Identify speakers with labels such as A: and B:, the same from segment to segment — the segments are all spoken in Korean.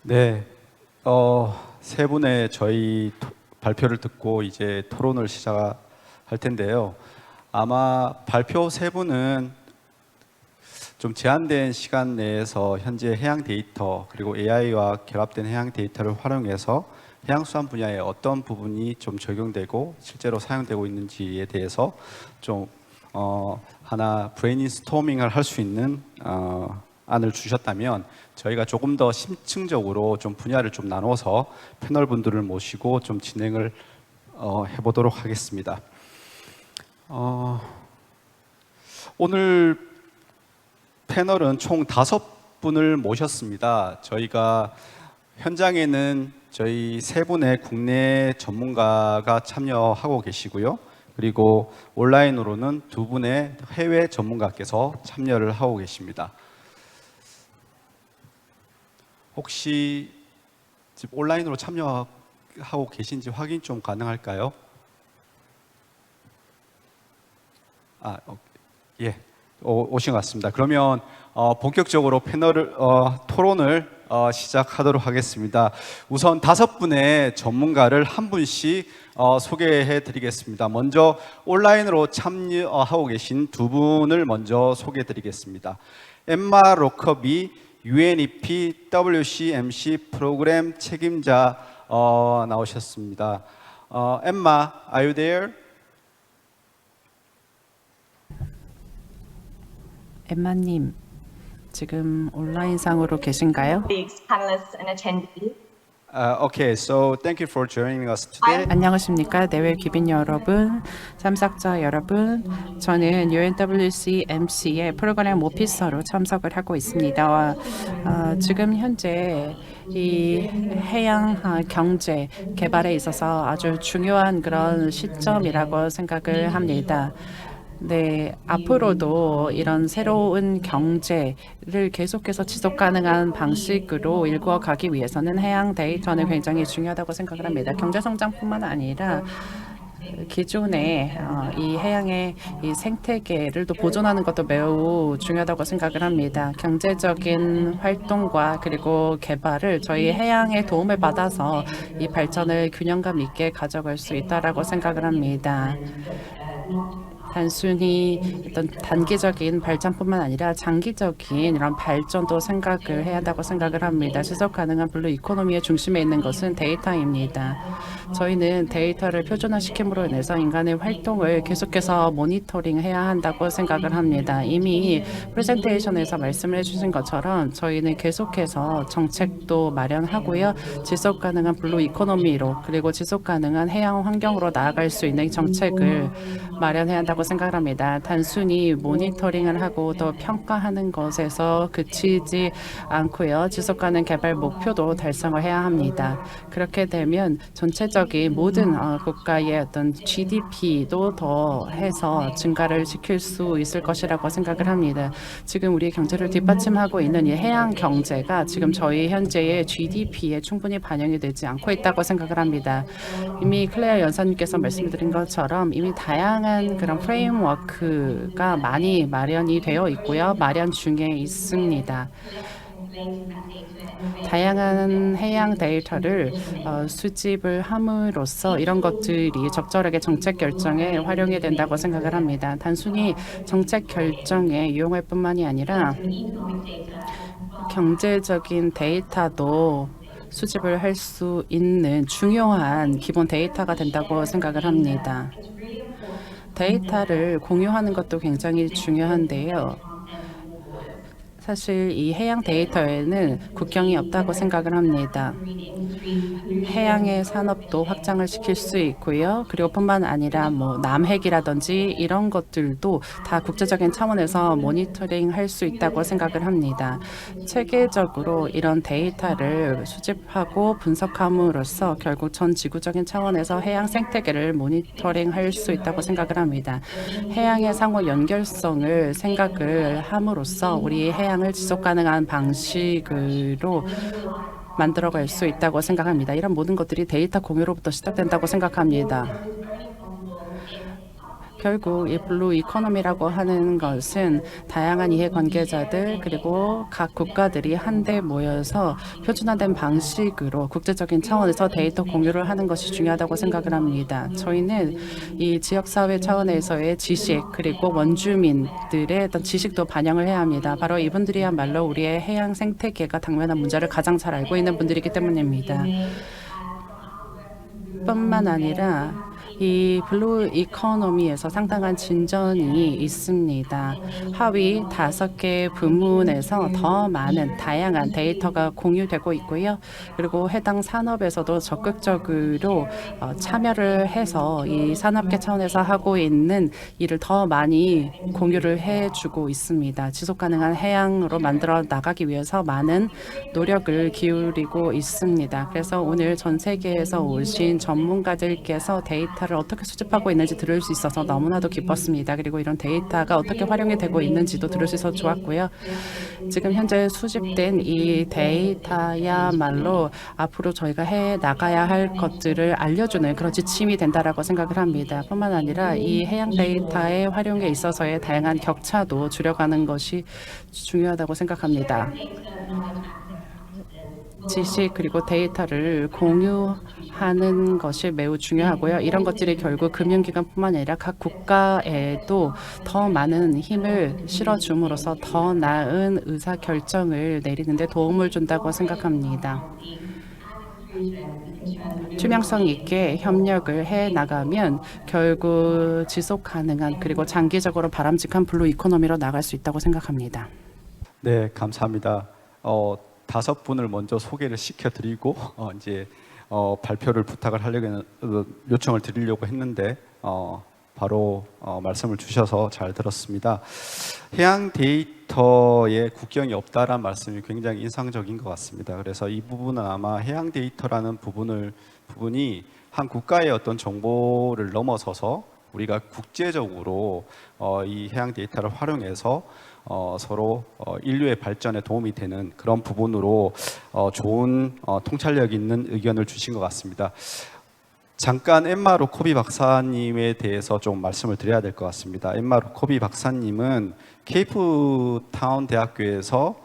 A: 네, 세 분의 저희 발표를 듣고 이제 토론을 시작할 텐데요. 아마 발표 세 분은 좀 제한된 시간 내에서 현재 해양 데이터 그리고 AI와 결합된 해양 데이터를 활용해서 해양수산 분야에 어떤 부분이 좀 적용되고 실제로 사용되고 있는지에 대해서 좀 하나 브레인스토밍을 할 수 있는 안을 주셨다면 저희가 조금 더 심층적으로 좀 분야를 좀 나눠서 패널 분들을 모시고 좀 진행을 해보도록 하겠습니다. 오늘 패널은 총 5분을 모셨습니다. 저희가 현장에는 저희 3분의 국내 전문가가 참여하고 계시고요. 그리고 온라인으로는 2분의 해외 전문가께서 참여를 하고 계십니다. 혹시 지금 온라인으로 참여하고 계신지 확인 좀 가능할까요? 예, 오신 것 같습니다. 그러면 본격적으로 토론을 시작하도록 하겠습니다. 우선 5분의 전문가를 한 분씩 소개해 드리겠습니다. 먼저 온라인으로 참여하고 계신 2분을 먼저 소개해 드리겠습니다. 엠마 로커비 UNEP WCMC 프로그램 책임자 나오셨습니다. 엠마, are you there?
B: 엠마님, 지금 온라인상으로 계신가요?
C: panelists and attendees.
A: Okay, so thank you for joining us today.
B: 안녕하십니까 내외 귀빈 여러분, 참석자 여러분. 저는 UNWCMC의 프로그램 오피서로 참석을 하고 있습니다. 지금 현재 이 해양 경제 개발에 있어서 아주 중요한 그런 시점이라고 생각을 합니다. 네, 앞으로도 이런 새로운 경제를 계속해서 지속 가능한 방식으로 일구어 가기 위해서는 해양 데이터는 굉장히 중요하다고 생각을 합니다. 경제 성장뿐만 아니라 기존의 이 해양의 이 생태계를 또 보존하는 것도 매우 중요하다고 생각을 합니다. 경제적인 활동과 그리고 개발을 저희 해양의 도움을 받아서 이 발전을 균형감 있게 가져갈 수 있다라고 생각을 합니다. 단순히 어떤 단기적인 발전뿐만 아니라 장기적인 이런 발전도 생각을 해야 한다고 생각을 합니다. 지속 가능한 블루 이코노미의 중심에 있는 것은 데이터입니다. 저희는 데이터를 표준화시킴으로 인해서 인간의 활동을 계속해서 모니터링해야 한다고 생각을 합니다. 이미 프레젠테이션에서 말씀을 해주신 것처럼 저희는 계속해서 정책도 마련하고요. 지속 가능한 블루 이코노미로 그리고 지속 가능한 해양 환경으로 나아갈 수 있는 정책을 마련해야 한다고 생각을 합니다. 단순히 모니터링을 하고 더 평가하는 것에서 그치지 않고요. 지속 가능 개발 목표도 달성을 해야 합니다. 그렇게 되면 전체적인 모든 국가의 어떤 GDP도 더해서 증가를 시킬 수 있을 것이라고 생각을 합니다. 지금 우리 경제를 뒷받침하고 있는 이 해양 경제가 지금 저희 현재의 GDP에 충분히 반영이 되지 않고 있다고 생각을 합니다. 이미 클레어 연사님께서 말씀드린 것처럼 이미 다양한 그런 프레임워크가 많이 마련이 되어 있고요. 마련 중에 있습니다. 다양한 해양 데이터를 수집을 함으로써 이런 것들이 적절하게 정책 결정에 활용이 된다고 생각을 합니다. 단순히 정책 결정에 이용할 뿐만이 아니라 경제적인 데이터도 수집을 할 수 있는 중요한 기본 데이터가 된다고 생각을 합니다. 데이터를 공유하는 것도 굉장히 중요한데요. 사실 이 해양 데이터에는 국경이 없다고 생각을 합니다. 해양의 산업도 확장을 시킬 수 있고요. 그리고 뿐만 아니라 뭐 남핵이라든지 이런 것들도 다 국제적인 차원에서 모니터링 할 수 있다고 생각을 합니다. 체계적으로 이런 데이터를 수집하고 분석함으로써 결국 전 지구적인 차원에서 해양 생태계를 모니터링 할 수 있다고 생각을 합니다. 해양의 상호 연결성을 생각을 함으로써 우리 해양을 지속 가능한 방식으로 만들어갈 수 있다고 생각합니다. 이런 모든 것들이 데이터 공유로부터 시작된다고 생각합니다. 결국 이 블루 이코노미라고 하는 것은 다양한 이해관계자들 그리고 각 국가들이 한데 모여서 표준화된 방식으로 국제적인 차원에서 데이터 공유를 하는 것이 중요하다고 생각을 합니다. 저희는 이 지역사회 차원에서의 지식 그리고 원주민들의 어떤 지식도 반영을 해야 합니다. 바로 이분들이야말로 우리의 해양 생태계가 당면한 문제를 가장 잘 알고 있는 분들이기 때문입니다. 뿐만 아니라 이 블루 이코노미에서 상당한 진전이 있습니다. 하위 5개 부문에서 더 많은 다양한 데이터가 공유되고 있고요. 그리고 해당 산업에서도 적극적으로 참여를 해서 이 산업계 차원에서 하고 있는 일을 더 많이 공유를 해주고 있습니다. 지속가능한 해양으로 만들어 나가기 위해서 많은 노력을 기울이고 있습니다. 그래서 오늘 전 세계에서 오신 전문가들께서 데이터를 어떻게 수집하고 있는지 들을 수 있어서 너무나도 기뻤습니다. 그리고 이런 데이터가 어떻게 활용이 되고 있는지도 들을 수 있어서 좋았고요. 지금 현재 수집된 이 데이터야말로 앞으로 저희가 해 나가야 할 것들을 알려주는 그런 지침이 된다라고 생각을 합니다. 뿐만 아니라 이 해양 데이터의 활용에 있어서의 다양한 격차도 줄여가는 것이 중요하다고 생각합니다. 지식 그리고 데이터를 공유하는 것이 매우 중요하고요. 이런 것들이 결국 금융기관뿐만 아니라 각 국가에도 더 많은 힘을 실어줌으로써 더 나은 의사결정을 내리는 데 도움을 준다고 생각합니다. 투명성 있게 협력을 해 나가면 결국 지속 가능한 그리고 장기적으로 바람직한 블루 이코노미로 나갈 수 있다고 생각합니다.
A: 네, 감사합니다. 5분을 먼저 소개를 시켜드리고 이제 발표를 부탁을 하려고 요청을 드리려고 했는데 바로 말씀을 주셔서 잘 들었습니다. 해양 데이터에 국경이 없다라는 말씀이 굉장히 인상적인 것 같습니다. 그래서 이 부분은 아마 해양 데이터라는 부분이 한 국가의 어떤 정보를 넘어서서 우리가 국제적으로 이 해양 데이터를 활용해서 서로 인류의 발전에 도움이 되는 그런 부분으로 좋은 통찰력 있는 의견을 주신 것 같습니다. 잠깐 엠마 로코비 박사님에 대해서 좀 말씀을 드려야 될 것 같습니다. 엠마 로코비 박사님은 케이프타운 대학교에서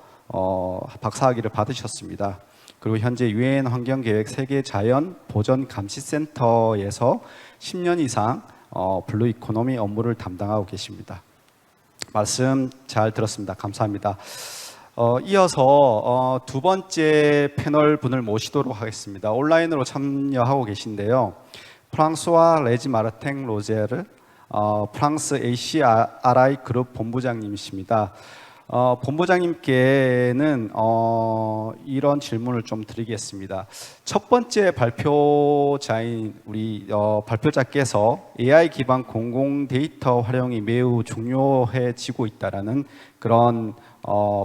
A: 박사학위를 받으셨습니다. 그리고 현재 유엔 환경계획 세계 자연 보전 감시 센터에서 10년 이상 블루 이코노미 업무를 담당하고 계십니다. 말씀 잘 들었습니다. 감사합니다. 이어서 두 번째 패널 분을 모시도록 하겠습니다. 온라인으로 참여하고 계신데요. 프랑스와 레지 마르탱 로제르 프랑스 ACRI 그룹 본부장님이십니다. 본부장님께는 이런 질문을 좀 드리겠습니다. 첫 번째 발표자인 우리 발표자께서 AI 기반 공공 데이터 활용이 매우 중요해지고 있다라는 그런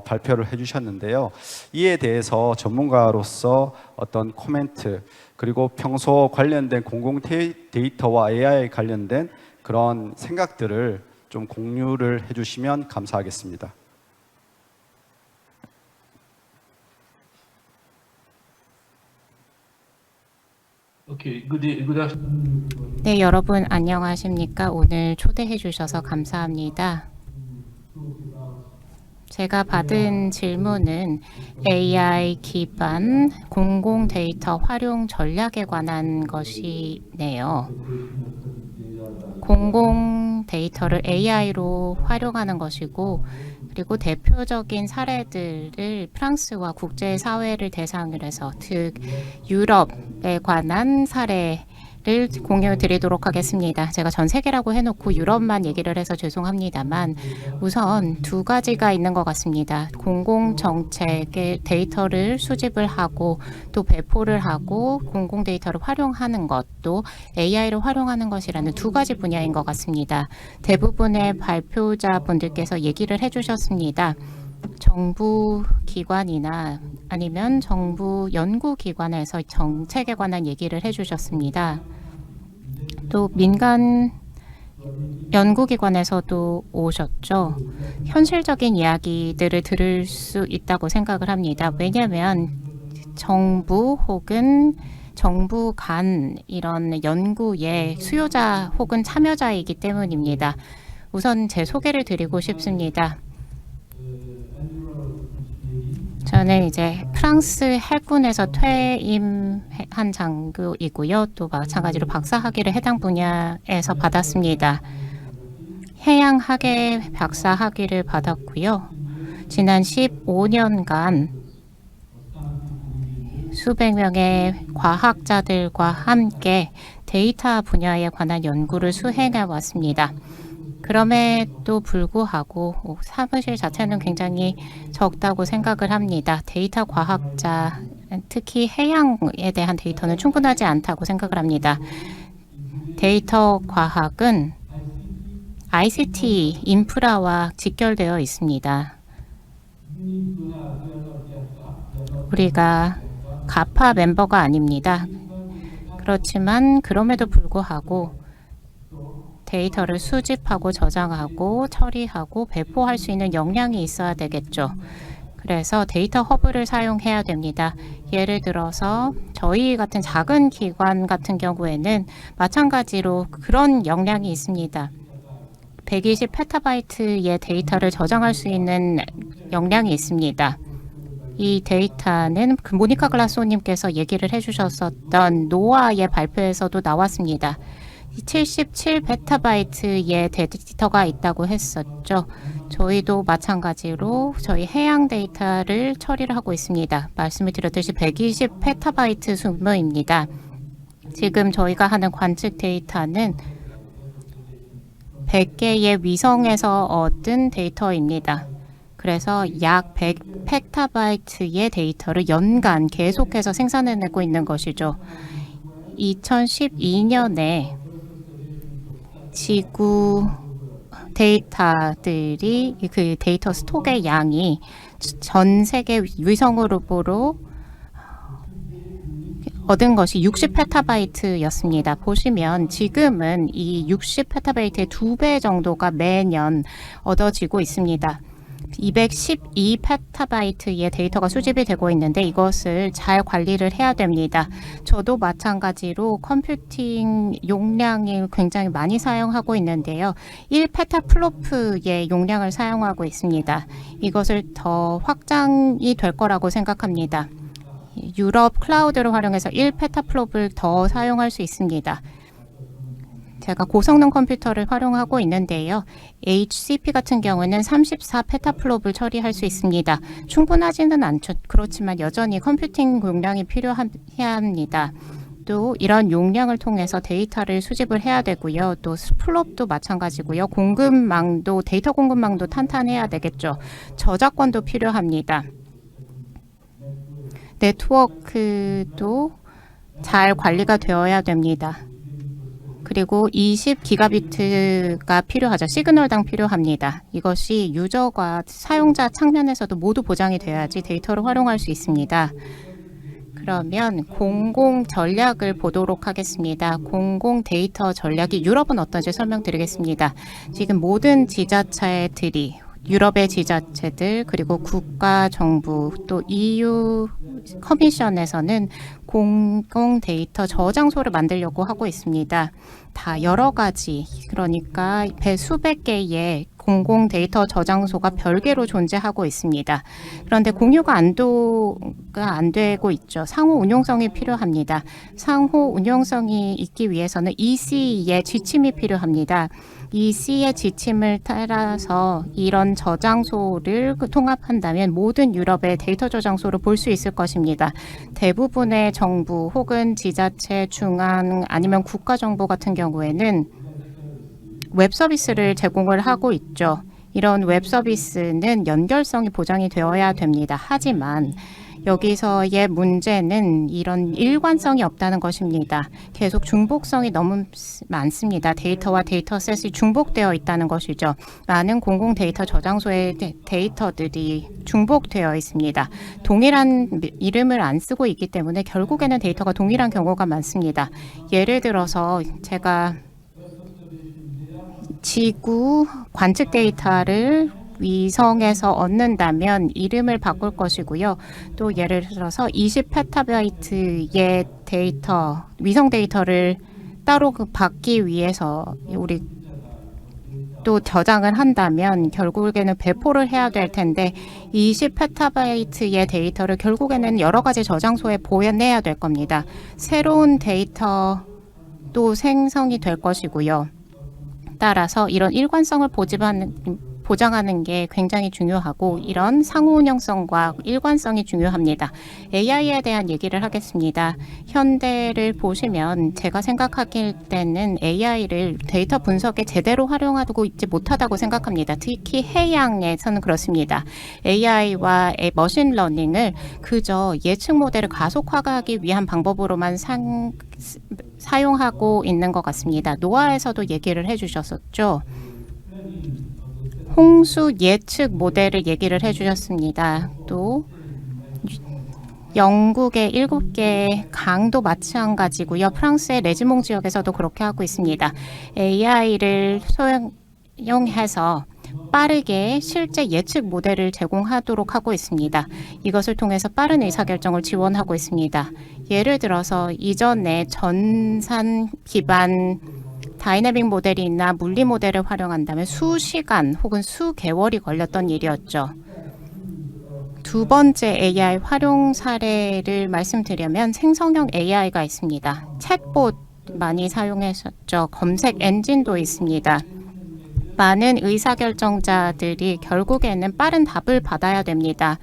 A: 발표를 해주셨는데요. 이에 대해서 전문가로서 어떤 코멘트 그리고 평소 관련된 공공 데이터와 AI 관련된 그런 생각들을 좀 공유를 해주시면 감사하겠습니다.
D: 네, 여러분 안녕하십니까? 오늘 초대해 주셔서 감사합니다. 제가 받은 질문은 AI 기반 공공 데이터 활용 전략에 관한 것이네요. 공공 데이터를 AI로 활용하는 것이고 그리고 대표적인 사례들을 프랑스와 국제사회를 대상으로 해서 즉 유럽에 관한 사례를 공유 드리도록 하겠습니다. 제가 전 세계라고 해놓고 유럽만 얘기를 해서 죄송합니다만 우선 두 가지가 있는 것 같습니다. 공공정책의 데이터를 수집을 하고 또 배포를 하고 공공 데이터를 활용하는 것도 AI를 활용하는 것이라는 두 가지 분야인 것 같습니다. 대부분의 발표자분들께서 얘기를 해주셨습니다. 정부 기관이나 아니면 정부 연구기관에서 정책에 관한 얘기를 해주셨습니다. 또 민간 연구기관에서도 오셨죠. 현실적인 이야기들을 들을 수 있다고 생각을 합니다. 왜냐하면 정부 혹은 정부 간 이런 연구의 수요자 혹은 참여자이기 때문입니다. 우선 제 소개를 드리고 싶습니다. 저는 이제 프랑스 해군에서 퇴임한 장교이고요. 또 마찬가지로 박사학위를 해당 분야에서 받았습니다. 해양학에 박사학위를 받았고요. 지난 15년간 수백 명의 과학자들과 함께 데이터 분야에 관한 연구를 수행해 왔습니다. 그럼에도 불구하고 사무실 자체는 굉장히 적다고 생각을 합니다. 데이터 과학자, 특히 해양에 대한 데이터는 충분하지 않다고 생각을 합니다. 데이터 과학은 ICT 인프라와 직결되어 있습니다. 우리가 가파 멤버가 아닙니다. 그렇지만 그럼에도 불구하고 데이터를 수집하고 저장하고 처리하고 배포할 수 있는 역량이 있어야 되겠죠. 그래서 데이터 허브를 사용해야 됩니다. 예를 들어서 저희 같은 작은 기관 같은 경우에는 마찬가지로 그런 역량이 있습니다. 120 페타바이트의 데이터를 저장할 수 있는 역량이 있습니다. 이 데이터는 그 모니카 글라소님께서 얘기를 해주셨었던 노아의 발표에서도 나왔습니다. 77 페타바이트의 데이터가 있다고 했었죠. 저희도 마찬가지로 저희 해양 데이터를 처리를 하고 있습니다. 말씀을 드렸듯이 120 페타바이트 수입니다. 지금 저희가 하는 관측 데이터는 100개의 위성에서 얻은 데이터입니다. 그래서 약 100 펙타바이트의 데이터를 연간 계속해서 생산해내고 있는 것이죠. 2012년에 지구 데이터들이 그 데이터 스톡의 양이 전 세계 위성으로 얻은 것이 60 페타바이트였습니다. 보시면 지금은 이 60 페타바이트의 2배 정도가 매년 얻어지고 있습니다. 212 페타바이트의 데이터가 수집이 되고 있는데 이것을 잘 관리를 해야 됩니다. 저도 마찬가지로 컴퓨팅 용량이 굉장히 많이 사용하고 있는데요. 1 페타플로프의 용량을 사용하고 있습니다. 이것을 더 확장이 될 거라고 생각합니다. 유럽 클라우드를 활용해서 1 페타플롭을 더 사용할 수 있습니다. 제가 고성능 컴퓨터를 활용하고 있는데요. HCP 같은 경우는 34 페타플롭을 처리할 수 있습니다. 충분하지는 않죠. 그렇지만 여전히 컴퓨팅 용량이 필요해야 합니다. 또 이런 용량을 통해서 데이터를 수집을 해야 되고요. 또 플롭도 마찬가지고요. 공급망도 데이터 공급망도 탄탄해야 되겠죠. 저작권도 필요합니다. 네트워크도 잘 관리가 되어야 됩니다. 그리고 20기가비트가 필요하죠. 시그널당 필요합니다. 이것이 유저과 사용자 측면에서도 모두 보장이 돼야지 데이터를 활용할 수 있습니다. 그러면 공공 전략을 보도록 하겠습니다. 공공 데이터 전략이 유럽은 어떤지 설명드리겠습니다. 지금 모든 지자체들이 유럽의 지자체들 그리고 국가 정부 또 EU 커미션에서는 공공 데이터 저장소를 만들려고 하고 있습니다. 다 여러 가지 그러니까 수백 개의 공공 데이터 저장소가 별개로 존재하고 있습니다. 그런데 공유가 안 되고 있죠. 상호 운용성이 필요합니다. 상호 운용성이 있기 위해서는 EC의 지침이 필요합니다. EC의 지침을 따라서 이런 저장소를 통합한다면 모든 유럽의 데이터 저장소를 볼 수 있을 것입니다. 대부분의 정부 혹은 지자체, 중앙 아니면 국가정부 같은 경우에는 웹 서비스를 제공을 하고 있죠. 이런 웹 서비스는 연결성이 보장이 되어야 됩니다. 하지만 여기서의 문제는 이런 일관성이 없다는 것입니다. 계속 중복성이 너무 많습니다. 데이터와 데이터셋이 중복되어 있다는 것이죠. 많은 공공 데이터 저장소의 데이터들이 중복되어 있습니다. 동일한 이름을 안 쓰고 있기 때문에 결국에는 데이터가 동일한 경우가 많습니다. 예를 들어서 제가 지구 관측 데이터를 위성에서 얻는다면 이름을 바꿀 것이고요. 또 예를 들어서 20페타바이트의 데이터, 위성 데이터를 따로 받기 위해서 우리 또 저장을 한다면 결국에는 배포를 해야 될 텐데 20페타바이트의 데이터를 결국에는 여러 가지 저장소에 보내야 될 겁니다. 새로운 데이터도 생성이 될 것이고요. 따라서 이런 일관성을 보장하는 게 굉장히 중요하고 이런 상호 운영성과 일관성이 중요합니다. AI에 대한 얘기를 하겠습니다. 현대를 보시면 제가 생각할 때는 AI를 데이터 분석에 제대로 활용하고 있지 못하다고 생각합니다. 특히 해양에서는 그렇습니다. AI와 머신러닝을 그저 예측 모델을 가속화하기 위한 방법으로만 사용하고 있는 것 같습니다. 노아에서도 얘기를 해주셨었죠. 홍수 예측 모델을 얘기를 해주셨습니다. 또 영국의 7개 강도 마찬가지고요. 프랑스의 레지몽 지역에서도 그렇게 하고 있습니다. AI를 사용해서 빠르게 실제 예측 모델을 제공하도록 하고 있습니다. 이것을 통해서 빠른 의사결정을 지원하고 있습니다. 예를 들어서 이전에 전산 기반 다이내믹 모델이나 물리 모델을 활용한다면 수시간 혹은 수개월이 걸렸던 일이었죠. 두 번째 AI 활용 사례를 말씀드리면 생성형 AI가 있습니다. 챗봇 많이 사용하셨죠. 검색 엔진도 있습니다. 많은 의사결정자들이 결국에는 빠른 답을 받아야 됩니다.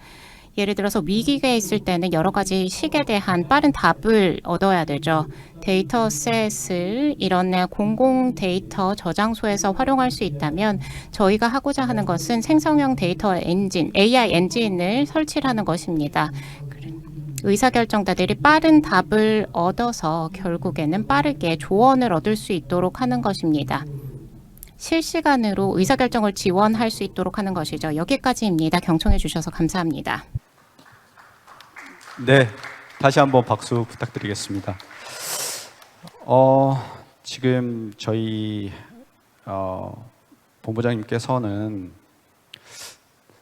D: 예를 들어서 위기가 있을 때는 여러 가지 식에 대한 빠른 답을 얻어야 되죠. 데이터셋을 이런 공공 데이터 저장소에서 활용할 수 있다면 저희가 하고자 하는 것은 생성형 데이터 엔진, AI 엔진을 설치하는 것입니다. 의사결정자들이 빠른 답을 얻어서 결국에는 빠르게 조언을 얻을 수 있도록 하는 것입니다. 실시간으로 의사결정을 지원할 수 있도록 하는 것이죠. 여기까지입니다. 경청해 주셔서 감사합니다.
A: 네, 다시 한번 박수 부탁드리겠습니다. 지금 저희 본부장님께서는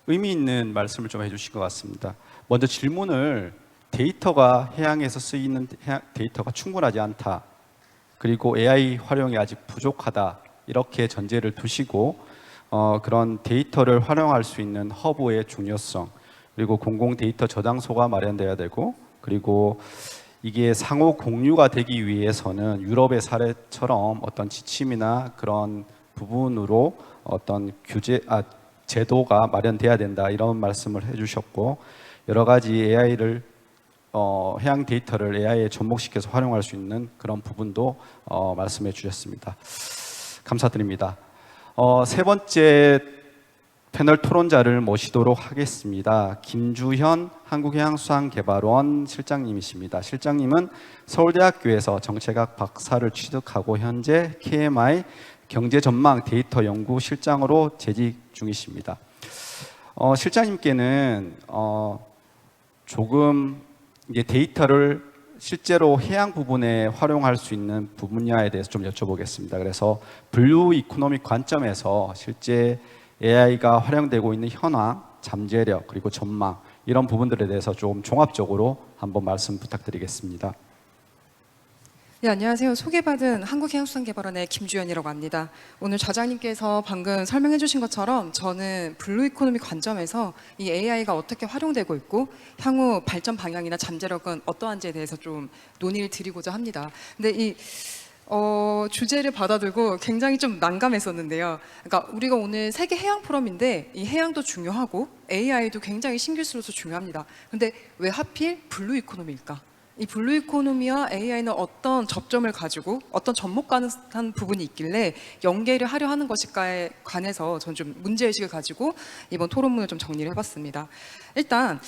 A: 의미 있는 말씀을 좀 해주신 것 같습니다. 먼저 질문을 데이터가 해양에서 쓰이는 데이터가 충분하지 않다. 그리고 AI 활용이 아직 부족하다. 이렇게 전제를 두시고 그런 데이터를 활용할 수 있는 허브의 중요성 그리고 공공 데이터 저장소가 마련돼야 되고 그리고 이게 상호 공유가 되기 위해서는 유럽의 사례처럼 어떤 지침이나 그런 부분으로 어떤 제도가 마련돼야 된다 이런 말씀을 해주셨고 여러 가지 AI를 해양 데이터를 AI에 접목시켜서 활용할 수 있는 그런 부분도 말씀해 주셨습니다. 감사드립니다. 세 번째 패널 토론자를 모시도록 하겠습니다. 김주현 한국해양수산개발원 실장님이십니다. 실장님은 서울대학교에서 정책학 박사를 취득하고 현재 KMI 경제전망 데이터 연구 실장으로 재직 중이십니다. 실장님께는 조금 이제 데이터를 실제로 해양 부분에 활용할 수 있는 분야에 대해서 좀 여쭤보겠습니다. 그래서 블루 이코노믹 관점에서 실제 AI가 활용되고 있는 현황, 잠재력, 그리고 전망 이런 부분들에 대해서 좀 종합적으로 한번 말씀 부탁드리겠습니다.
E: 네, 안녕하세요. 소개받은 한국해양수산개발원의 김주연이라고 합니다. 오늘 좌장님께서 방금 설명해 주신 것처럼 저는 블루 이코노미 관점에서 이 AI가 어떻게 활용되고 있고 향후 발전 방향이나 잠재력은 어떠한지에 대해서 좀 논의를 드리고자 합니다. 근데 이 주제를 받아들고 굉장히 좀 난감했었는데요. 그러니까 우리가 오늘 세계 해양 포럼인데 이 해양도 중요하고 AI도 굉장히 신기술로서 중요합니다. 근데 왜 하필 블루 이코노미일까? 이 블루 이코노미와 AI는 어떤 접점을 가지고 어떤 접목 가능한 부분이 있길래 연계를 하려 하는 것일까에 관해서 저는 좀 문제의식을 가지고 이번 토론문을 좀 정리를 해봤습니다. 일단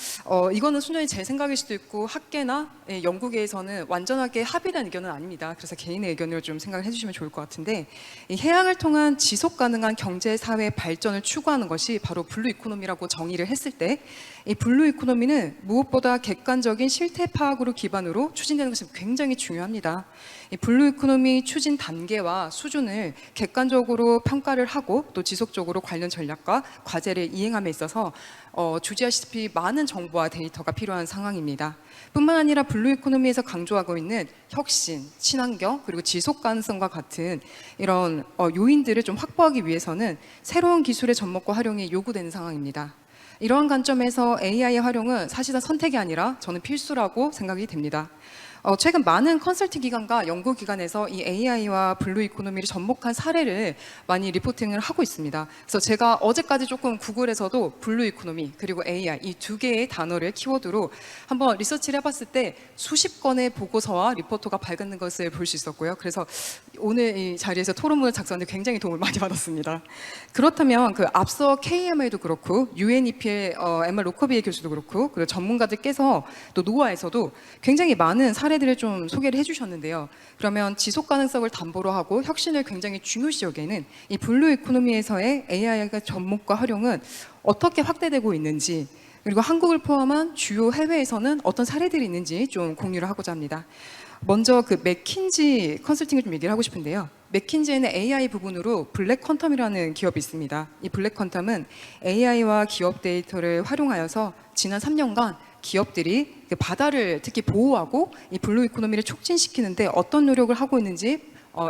E: 이거는 순전히 제 생각일 수도 있고 학계나 연구계에서는 완전하게 합의된 의견은 아닙니다. 그래서 개인의 의견을 좀 생각을 해주시면 좋을 것 같은데, 이 해양을 통한 지속 가능한 경제 사회 발전을 추구하는 것이 바로 블루 이코노미라고 정의를 했을 때, 이 블루 이코노미는 무엇보다 객관적인 실태 파악으로 기반으로 추진되는 것이 굉장히 중요합니다. 이 블루 이코노미 추진 단계와 수준을 객관적으로 평가를 하고 또 지속적으로 관련 전략과 과제를 이행함에 있어서 주지하시다시피 많은 정보와 데이터가 필요한 상황입니다. 뿐만 아니라 블루 이코노미에서 강조하고 있는 혁신, 친환경, 그리고 지속 가능성과 같은 이런 요인들을 좀 확보하기 위해서는 새로운 기술의 접목과 활용이 요구되는 상황입니다. 이러한 관점에서 AI의 활용은 사실상 선택이 아니라 저는 필수라고 생각이 됩니다. 최근 많은 컨설팅 기관과 연구 기관에서 이 AI와 블루 이코노미를 접목한 사례를 많이 리포팅을 하고 있습니다. 그래서 제가 어제까지 조금 구글에서도 블루 이코노미 그리고 AI 이 두 개의 단어를 키워드로 한번 리서치를 해봤을 때 수십 건의 보고서와 리포트가 밝은 것을 볼 수 있었고요. 그래서 오늘 이 자리에서 토론문을 작성하는데 굉장히 도움을 많이 받았습니다. 그렇다면 그 앞서 KMI도 그렇고 UNEP의 MR 로커비의 교수도 그렇고 그리고 전문가들께서 또 노아에서도 굉장히 많은 사례들을 좀 소개를 해주셨는데요. 그러면 지속 가능성을 담보로 하고 혁신을 굉장히 중요시 여기는 이 블루 이코노미에서의 AI가 접목과 활용은 어떻게 확대되고 있는지, 그리고 한국을 포함한 주요 해외에서는 어떤 사례들이 있는지 좀 공유를 하고자 합니다. 먼저 그 맥킨지 컨설팅을 좀 얘기를 하고 싶은데요. 맥킨지에는 AI 부분으로 블랙 퀀텀이라는 기업이 있습니다. 이 블랙 퀀텀은 AI와 기업 데이터를 활용하여서 지난 3년간 기업들이 그 바다를 특히 보호하고 이 블루 이코노미를 촉진시키는데 어떤 노력을 하고 있는지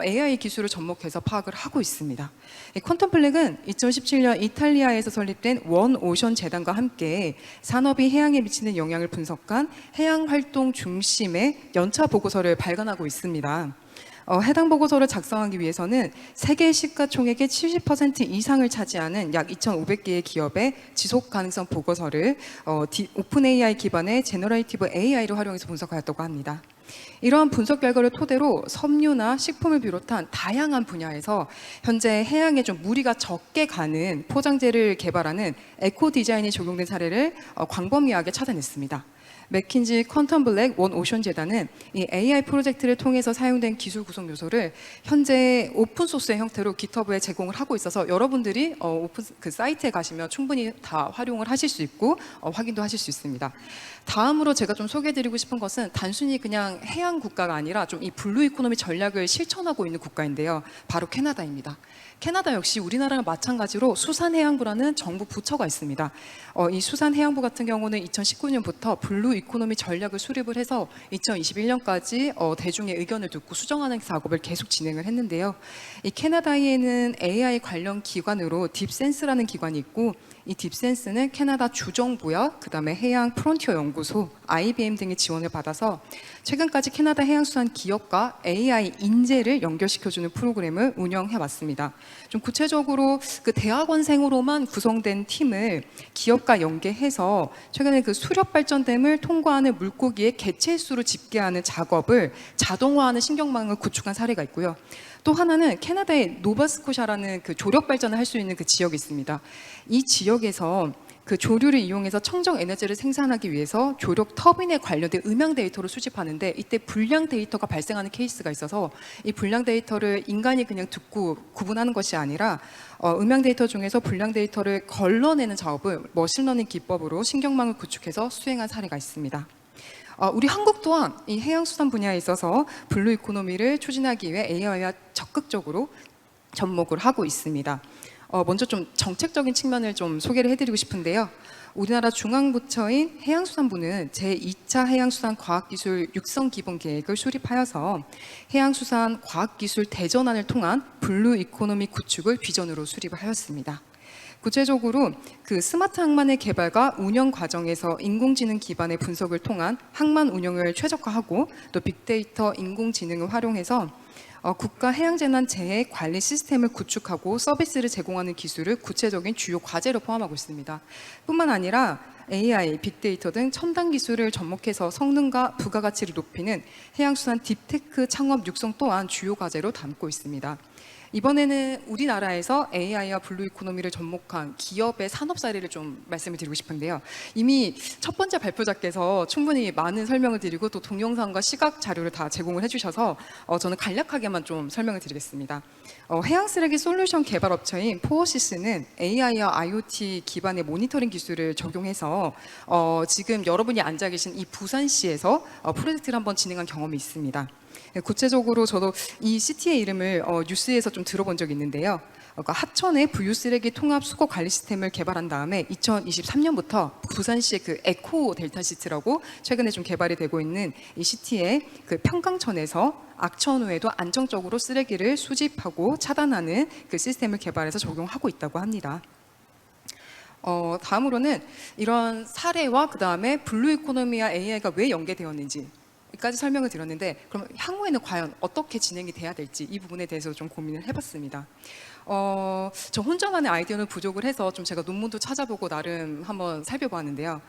E: AI 기술을 접목해서 파악을 하고 있습니다. 이 퀀텀 블랙은 2017년 이탈리아에서 설립된 원 오션 재단과 함께 산업이 해양에 미치는 영향을 분석한 해양 활동 중심의 연차 보고서를 발간하고 있습니다. 해당 보고서를 작성하기 위해서는 세계 시가총액의 70% 이상을 차지하는 약 2,500개의 기업의 지속 가능성 보고서를 오픈 AI 기반의 제너레이티브 AI를 활용해서 분석하였다고 합니다. 이러한 분석 결과를 토대로 섬유나 식품을 비롯한 다양한 분야에서 현재 해양에 좀 무리가 적게 가는 포장재를 개발하는 에코 디자인이 적용된 사례를 광범위하게 찾아냈습니다. 맥킨지 퀀텀 블랙 원 오션 재단은 이 AI 프로젝트를 통해서 사용된 기술 구성 요소를 현재 오픈 소스의 형태로 깃허브에 제공을 하고 있어서 여러분들이 오픈 그 사이트에 가시면 충분히 다 활용을 하실 수 있고 확인도 하실 수 있습니다. 다음으로 제가 좀 소개해드리고 싶은 것은 단순히 그냥 해양 국가가 아니라 좀 이 블루 이코노미 전략을 실천하고 있는 국가인데요. 바로 캐나다입니다. 캐나다 역시 우리나라랑 마찬가지로 수산해양부라는 정부 부처가 있습니다. 이 수산해양부 같은 경우는 2019년부터 블루 이코노미 전략을 수립을 해서 2021년까지 대중의 의견을 듣고 수정하는 작업을 계속 진행을 했는데요. 이 캐나다에는 AI 관련 기관으로 딥센스라는 기관이 있고, 이 딥센스는 캐나다 주정부와 그다음에 해양 프론티어 연구소, IBM 등의 지원을 받아서 최근까지 캐나다 해양수산 기업과 AI 인재를 연결시켜주는 프로그램을 운영해 왔습니다. 좀 구체적으로 그 대학원생으로만 구성된 팀을 기업과 연계해서 최근에 그 수력 발전댐을 통과하는 물고기의 개체 수를 집계하는 작업을 자동화하는 신경망을 구축한 사례가 있고요. 또 하나는 캐나다의 노바스코샤라는 그 조력 발전을 할 수 있는 그 지역이 있습니다. 이 지역에서 그 조류를 이용해서 청정 에너지를 생산하기 위해서 조력 터빈에 관련된 음향 데이터를 수집하는데 이때 불량 데이터가 발생하는 케이스가 있어서 이 불량 데이터를 인간이 그냥 듣고 구분하는 것이 아니라 음향 데이터 중에서 불량 데이터를 걸러내는 작업을 머신러닝 기법으로 신경망을 구축해서 수행한 사례가 있습니다. 우리 한국 또한 이 해양수산 분야에 있어서 블루 이코노미를 추진하기 위해 AI와 적극적으로 접목을 하고 있습니다. 먼저 좀 정책적인 측면을 좀 소개를 해드리고 싶은데요. 우리나라 중앙부처인 해양수산부는 제2차 해양수산 과학기술 육성 기본 계획을 수립하여서 해양수산 과학기술 대전환을 통한 블루 이코노미 구축을 비전으로 수립을 하였습니다. 구체적으로 그 스마트 항만의 개발과 운영 과정에서 인공지능 기반의 분석을 통한 항만 운영을 최적화하고 또 빅데이터 인공지능을 활용해서 국가 해양재난 재해 관리 시스템을 구축하고 서비스를 제공하는 기술을 구체적인 주요 과제로 포함하고 있습니다. 뿐만 아니라 AI, 빅데이터 등 첨단 기술을 접목해서 성능과 부가가치를 높이는 해양수산 딥테크 창업 육성 또한 주요 과제로 담고 있습니다. 이번에는 우리나라에서 AI와 블루 이코노미를 접목한 기업의 산업 사례를 좀 말씀을 드리고 싶은데요. 이미 첫 번째 발표자께서 충분히 많은 설명을 드리고 또 동영상과 시각 자료를 다 제공을 해주셔서 저는 간략하게만 좀 설명을 드리겠습니다. 해양 쓰레기 솔루션 개발 업체인 포어시스는 AI와 IoT 기반의 모니터링 기술을 적용해서 지금 여러분이 앉아 계신 이 부산시에서 프로젝트를 한번 진행한 경험이 있습니다. 구체적으로 저도 이 시티의 이름을 뉴스에서 좀 들어본 적이 있는데요. 그러니까 하천의 부유 쓰레기 통합 수거 관리 시스템을 개발한 다음에 2023년부터 부산시의 그 에코 델타 시티라고 최근에 좀 개발이 되고 있는 이 시티의 그 평강천에서 악천 후에도 안정적으로 쓰레기를 수집하고 차단하는 그 시스템을 개발해서 적용하고 있다고 합니다. 다음으로는 이런 사례와 그 다음에 블루 이코노미와 AI가 왜 연계되었는지 까지 설명을 드렸는데, 그럼 향후에는 과연 어떻게 진행이 돼야 될지 이 부분에 대해서 좀 고민을 해봤습니다. 저 혼자만의 아이디어는 부족을 해서 좀 제가 논문도 찾아보고 나름 한번 살펴보았는데요.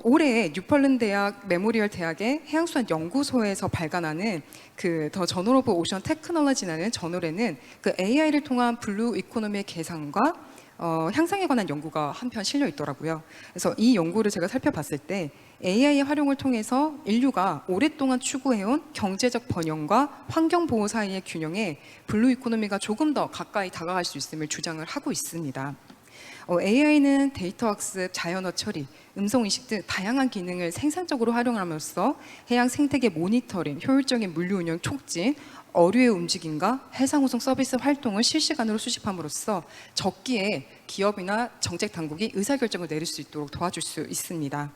E: 올해 뉴펄랜드 대학 메모리얼 대학의 해양수산 연구소에서 발간하는 그 더 저널 오브 오션 테크놀로지라는 저널에는 그 AI를 통한 블루 이코노미의 개선과 향상에 관한 연구가 한편 실려 있더라고요. 그래서 이 연구를 제가 살펴봤을 때 AI의 활용을 통해서 인류가 오랫동안 추구해온 경제적 번영과 환경 보호 사이의 균형에 블루 이코노미가 조금 더 가까이 다가갈 수 있음을 주장을 하고 있습니다. AI는 데이터 학습, 자연어 처리, 음성 인식 등 다양한 기능을 생산적으로 활용함으로써 해양 생태계 모니터링, 효율적인 물류 운영 촉진, 어류의 움직임과 해상 운송 서비스 활동을 실시간으로 수집함으로써 적기에 기업이나 정책 당국이 의사결정을 내릴 수 있도록 도와줄 수 있습니다.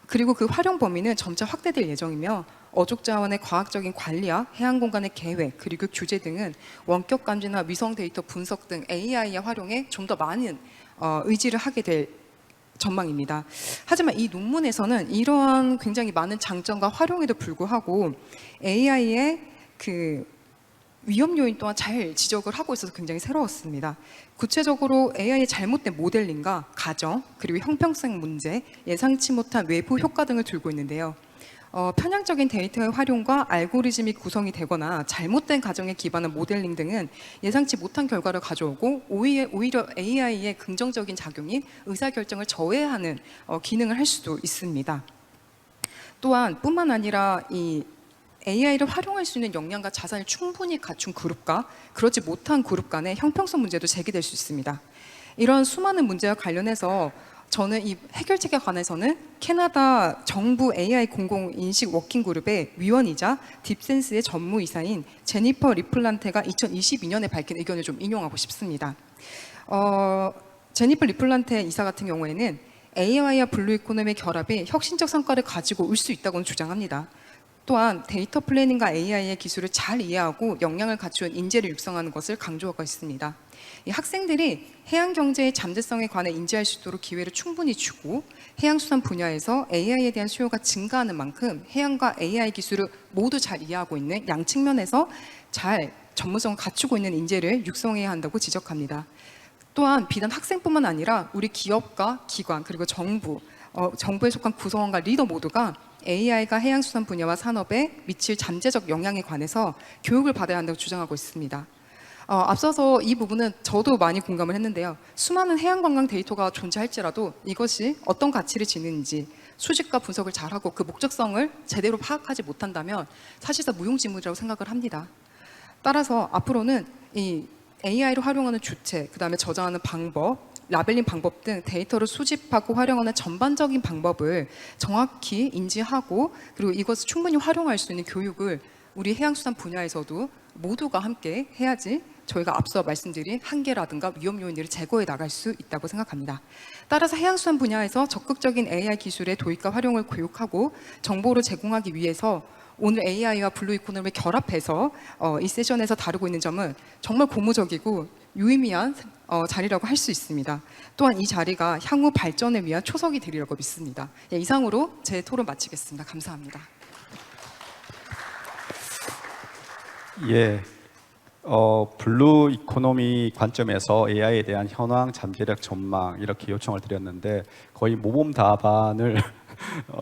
E: 그리고 그 활용 범위는 점차 확대될 예정이며 어족 자원의 과학적인 관리와 해양 공간의 계획 그리고 규제 등은 원격 감지나 위성 데이터 분석 등 AI의 활용에 좀 더 많은 의지를 하게 될 전망입니다. 하지만 이 논문에서는 이러한 굉장히 많은 장점과 활용에도 불구하고 AI의 그 위험 요인 또한 잘 지적을 하고 있어서 굉장히 새로웠습니다. 구체적으로 AI의 잘못된 모델링과 가정, 그리고 형평성 문제, 예상치 못한 외부 효과 등을 들고 있는데요. 편향적인 데이터의 활용과 알고리즘이 구성이 되거나 잘못된 가정에 기반한 모델링 등은 예상치 못한 결과를 가져오고 오히려 AI의 긍정적인 작용이 의사결정을 저해하는 기능을 할 수도 있습니다. 또한 뿐만 아니라 이 AI를 활용할 수 있는 역량과 자산을 충분히 갖춘 그룹과 그렇지 못한 그룹 간의 형평성 문제도 제기될 수 있습니다. 이런 수많은 문제와 관련해서 저는 이 해결책에 관해서는 캐나다 정부 AI 공공인식 워킹그룹의 위원이자 딥센스의 전무이사인 제니퍼 리플란테가 2022년에 밝힌 의견을 좀 인용하고 싶습니다. 제니퍼 리플란테 이사 같은 경우에는 AI와 블루 이코노미의 결합이 혁신적 성과를 가지고 올 수 있다고 주장합니다. 또한 데이터 플래닝과 AI의 기술을 잘 이해하고 역량을 갖춘 인재를 육성하는 것을 강조하고 있습니다. 이 학생들이 해양 경제의 잠재성에 관해 인지할 수 있도록 기회를 충분히 주고 해양수산 분야에서 AI에 대한 수요가 증가하는 만큼 해양과 AI 기술을 모두 잘 이해하고 있는 양 측면에서 잘 전문성을 갖추고 있는 인재를 육성해야 한다고 지적합니다. 또한 비단 학생뿐만 아니라 우리 기업과 기관 그리고 정부에 속한 구성원과 리더 모두가 AI가 해양수산 분야와 산업에 미칠 잠재적 영향에 관해서 교육을 받아야 한다고 주장하고 있습니다. 앞서서 이 부분은 저도 많이 공감을 했는데요. 수많은 해양관광 데이터가 존재할지라도 이것이 어떤 가치를 지니는지 수집과 분석을 잘하고 그 목적성을 제대로 파악하지 못한다면 사실상 무용지물이라고 생각을 합니다. 따라서 앞으로는 이 AI를 활용하는 주체, 그 다음에 저장하는 방법, 라벨링 방법 등 데이터를 수집하고 활용하는 전반적인 방법을 정확히 인지하고 그리고 이것을 충분히 활용할 수 있는 교육을 우리 해양수산 분야에서도 모두가 함께 해야지 저희가 앞서 말씀드린 한계라든가 위험 요인들을 제거해 나갈 수 있다고 생각합니다. 따라서 해양수산 분야에서 적극적인 AI 기술의 도입과 활용을 교육하고 정보를 제공하기 위해서 오늘 AI와 블루 이코노미를 결합해서 이 세션에서 다루고 있는 점은 정말 고무적이고 유의미한 자리라고 할 수 있습니다. 또한 이 자리가 향후 발전을 위한 초석이 되리라고 믿습니다. 이상으로 제 토론 마치겠습니다. 감사합니다.
A: 예, 블루 이코노미 관점에서 AI에 대한 현황, 잠재력, 전망 이렇게 요청을 드렸는데 거의 모범 답안을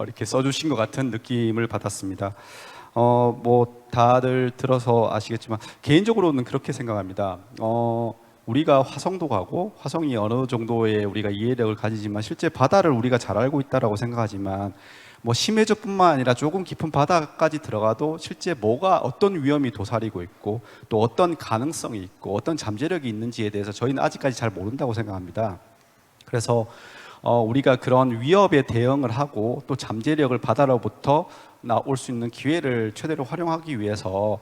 A: 이렇게 써주신 것 같은 느낌을 받았습니다. 뭐 다들 들어서 아시겠지만 개인적으로는 그렇게 생각합니다. 우리가 화성도 가고 화성이 어느 정도의 우리가 이해력을 가지지만 실제 바다를 우리가 잘 알고 있다라고 생각하지만 뭐 심해저뿐만 아니라 조금 깊은 바다까지 들어가도 실제 뭐가 어떤 위험이 도사리고 있고 또 어떤 가능성이 있고 어떤 잠재력이 있는지에 대해서 저희는 아직까지 잘 모른다고 생각합니다. 그래서 우리가 그런 위협에 대응을 하고 또 잠재력을 바다로부터 나올 수 있는 기회를 최대로 활용하기 위해서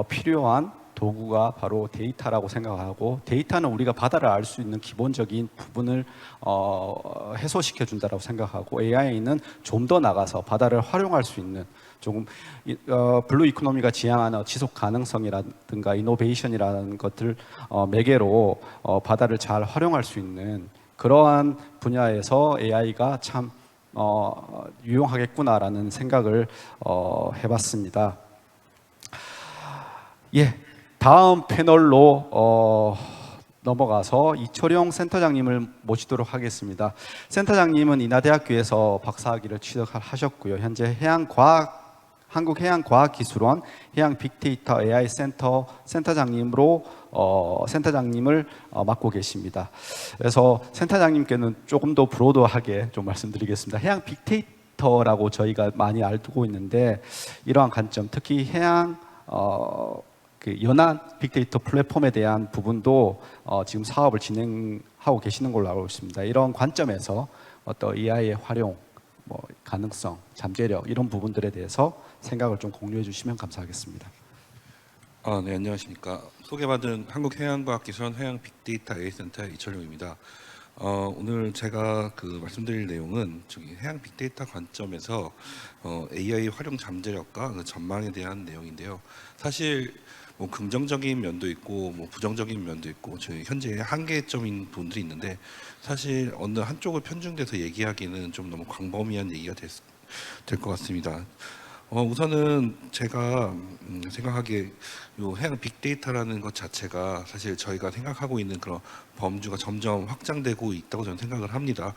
A: 필요한 도구가 바로 데이터라고 생각하고 데이터는 우리가 바다를 알 수 있는 기본적인 부분을 해소시켜 준다라고 생각하고 AI는 좀 더 나가서 바다를 활용할 수 있는 조금 블루 이코노미가 지향하는 지속 가능성이라든가 이노베이션이라는 것들 매개로 바다를 잘 활용할 수 있는 그러한 분야에서 AI가 참 유용하겠구나라는 생각을 해봤습니다. 예, 다음 패널로 넘어가서 이철용 센터장님을 모시도록 하겠습니다. 센터장님은 인하대학교에서 박사학위를 취득하셨고요. 현재 한국해양과학기술원 해양빅데이터 AI 센터 센터장님을 맡고 계십니다. 그래서 센터장님께는 조금 더 브로드하게 좀 말씀드리겠습니다. 해양 빅데이터라고 저희가 많이 알고 있는데 이러한 관점, 특히 해양 그 연안 빅데이터 플랫폼에 대한 부분도 지금 사업을 진행하고 계시는 걸로 알고 있습니다. 이런 관점에서 어떤 AI의 활용, 뭐 가능성, 잠재력 이런 부분들에 대해서 생각을 좀 공유해 주시면 감사하겠습니다.
F: 네, 안녕하십니까. 소개받은 한국해양과학기술원 해양빅데이터 AI센터의 이철용입니다. 오늘 제가 말씀드릴 내용은 해양 빅데이터 관점에서 AI 활용 잠재력과 그 전망에 대한 내용인데요. 사실 뭐 긍정적인 면도 있고 뭐 부정적인 면도 있고 저희 현재 한계점인 부분들이 있는데 사실 어느 한쪽을 편중돼서 얘기하기는 좀 너무 광범위한 얘기가 될 것 같습니다. 우선은 제가 생각하기에 요 해양 빅데이터라는 것 자체가 사실 저희가 생각하고 있는 그런 범주가 점점 확장되고 있다고 저는 생각을 합니다.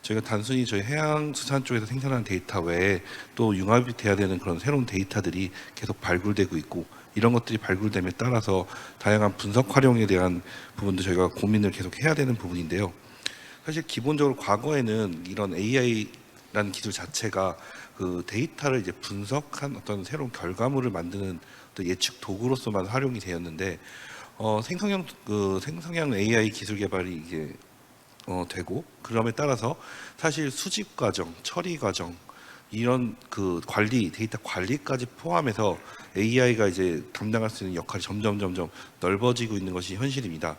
F: 저희가 단순히 저희 해양수산 쪽에서 생산하는 데이터 외에 또 융합이 돼야 되는 그런 새로운 데이터들이 계속 발굴되고 있고 이런 것들이 발굴됨에 따라서 다양한 분석 활용에 대한 부분도 저희가 고민을 계속 해야 되는 부분인데요. 사실 기본적으로 과거에는 이런 AI라는 기술 자체가 그 데이터를 이제 분석한 어떤 새로운 결과물을 만드는 또 예측 도구로서만 활용이 되었는데 생성형 AI 기술 개발이 이게 되고 그럼에 따라서 사실 수집 과정, 처리 과정 이런 그 관리 데이터 관리까지 포함해서 AI가 이제 담당할 수 있는 역할이 점점 넓어지고 있는 것이 현실입니다.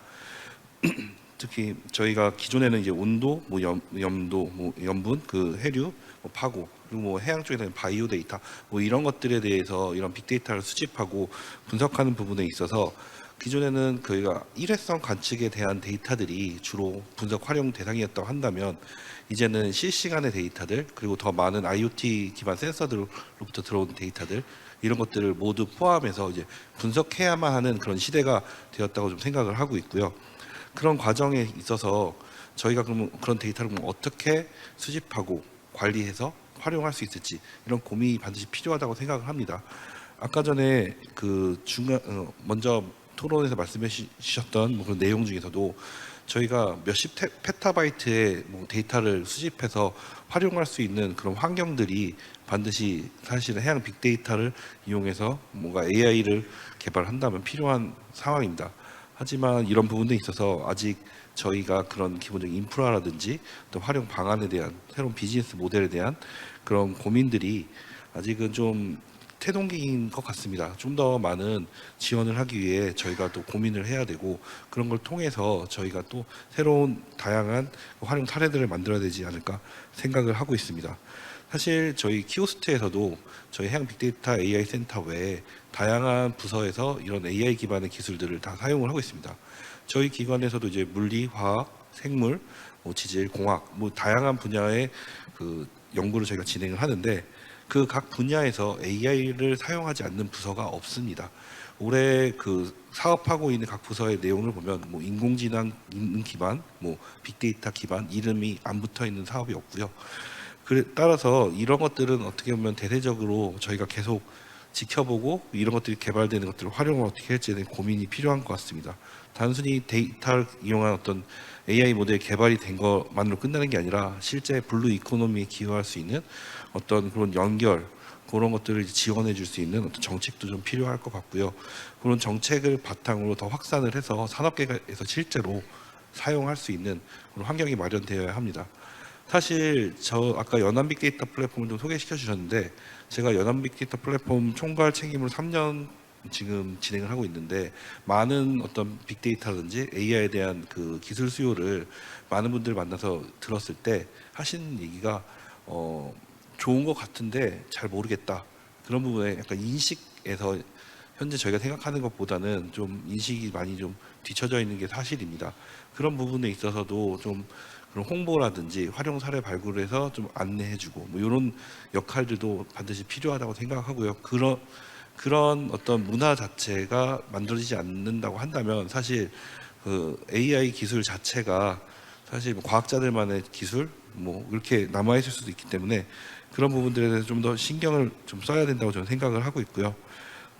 F: 특히 저희가 기존에는 이제 온도, 뭐 염도, 뭐 염분, 그 해류, 뭐 파고 그리고 뭐 해양 쪽에서는 바이오 데이터 뭐 이런 것들에 대해서 이런 빅데이터를 수집하고 분석하는 부분에 있어서 기존에는 저희가 일회성 관측에 대한 데이터들이 주로 분석 활용 대상이었다고 한다면 이제는 실시간의 데이터들 그리고 더 많은 IoT 기반 센서들로부터 들어온 데이터들 이런 것들을 모두 포함해서 이제 분석해야만 하는 그런 시대가 되었다고 좀 생각을 하고 있고요. 그런 과정에 있어서 저희가 그러면 그런 데이터를 어떻게 수집하고 관리해서 활용할 수 있을지 이런 고민이 반드시 필요하다고 생각을 합니다. 아까 전에 먼저 토론에서 말씀해 주셨던 그런 내용 중에서도 저희가 몇십 페타바이트의 데이터를 수집해서 활용할 수 있는 그런 환경들이 반드시 사실은 해양 빅데이터를 이용해서 뭔가 AI를 개발한다면 필요한 상황입니다. 하지만 이런 부분에 있어서 아직 저희가 그런 기본적인 인프라라든지 또 활용 방안에 대한 새로운 비즈니스 모델에 대한 그런 고민들이 아직은 좀 태동기인 것 같습니다. 좀 더 많은 지원을 하기 위해 저희가 또 고민을 해야 되고 그런 걸 통해서 저희가 또 새로운 다양한 활용 사례들을 만들어야 되지 않을까 생각을 하고 있습니다. 사실 저희 키오스트에서도 저희 해양 빅데이터 AI 센터 외에 다양한 부서에서 이런 AI 기반의 기술들을 다 사용을 하고 있습니다. 저희 기관에서도 이제 물리, 화학, 생물, 지질, 공학 다양한 분야의 그 연구를 저희가 진행을 하는데 그 각 분야에서 AI를 사용하지 않는 부서가 없습니다. 올해 그 사업하고 있는 각 부서의 내용을 보면 인공지능 기반, 빅데이터 기반 이름이 안 붙어 있는 사업이 없고요. 따라서 이런 것들은 어떻게 보면 대대적으로 저희가 계속 지켜보고 이런 것들이 개발되는 것들을 활용을 어떻게 할지에 대한 고민이 필요한 것 같습니다. 단순히 데이터를 이용한 어떤 AI 모델 개발이 된 것만으로 끝나는 게 아니라 실제 블루 이코노미에 기여할 수 있는 어떤 그런 연결, 그런 것들을 지원해 줄 수 있는 어떤 정책도 좀 필요할 것 같고요. 그런 정책을 바탕으로 더 확산을 해서 산업계에서 실제로 사용할 수 있는 그런 환경이 마련되어야 합니다. 사실 저 아까 연안 빅데이터 플랫폼을 좀 소개시켜 주셨는데, 제가 연안 빅데이터 플랫폼 총괄 책임으로 3년 지금 진행을 하고 있는데, 많은 어떤 빅데이터라든지 AI에 대한 그 기술 수요를 많은 분들 만나서 들었을 때 하신 얘기가 좋은 것 같은데 잘 모르겠다, 그런 부분에 약간 인식에서 현재 저희가 생각하는 것보다는 좀 인식이 많이 좀 뒤처져 있는 게 사실입니다. 그런 부분에 있어서도 좀 그런 홍보라든지 활용 사례 발굴을 해서 좀 안내해주고 뭐 이런 역할들도 반드시 필요하다고 생각하고요. 그런 어떤 문화 자체가 만들어지지 않는다고 한다면 사실 그 AI 기술 자체가 사실 뭐 과학자들만의 기술 뭐 이렇게 남아 있을 수도 있기 때문에 그런 부분들에 대해서 좀 더 신경을 좀 써야 된다고 저는 생각을 하고 있고요.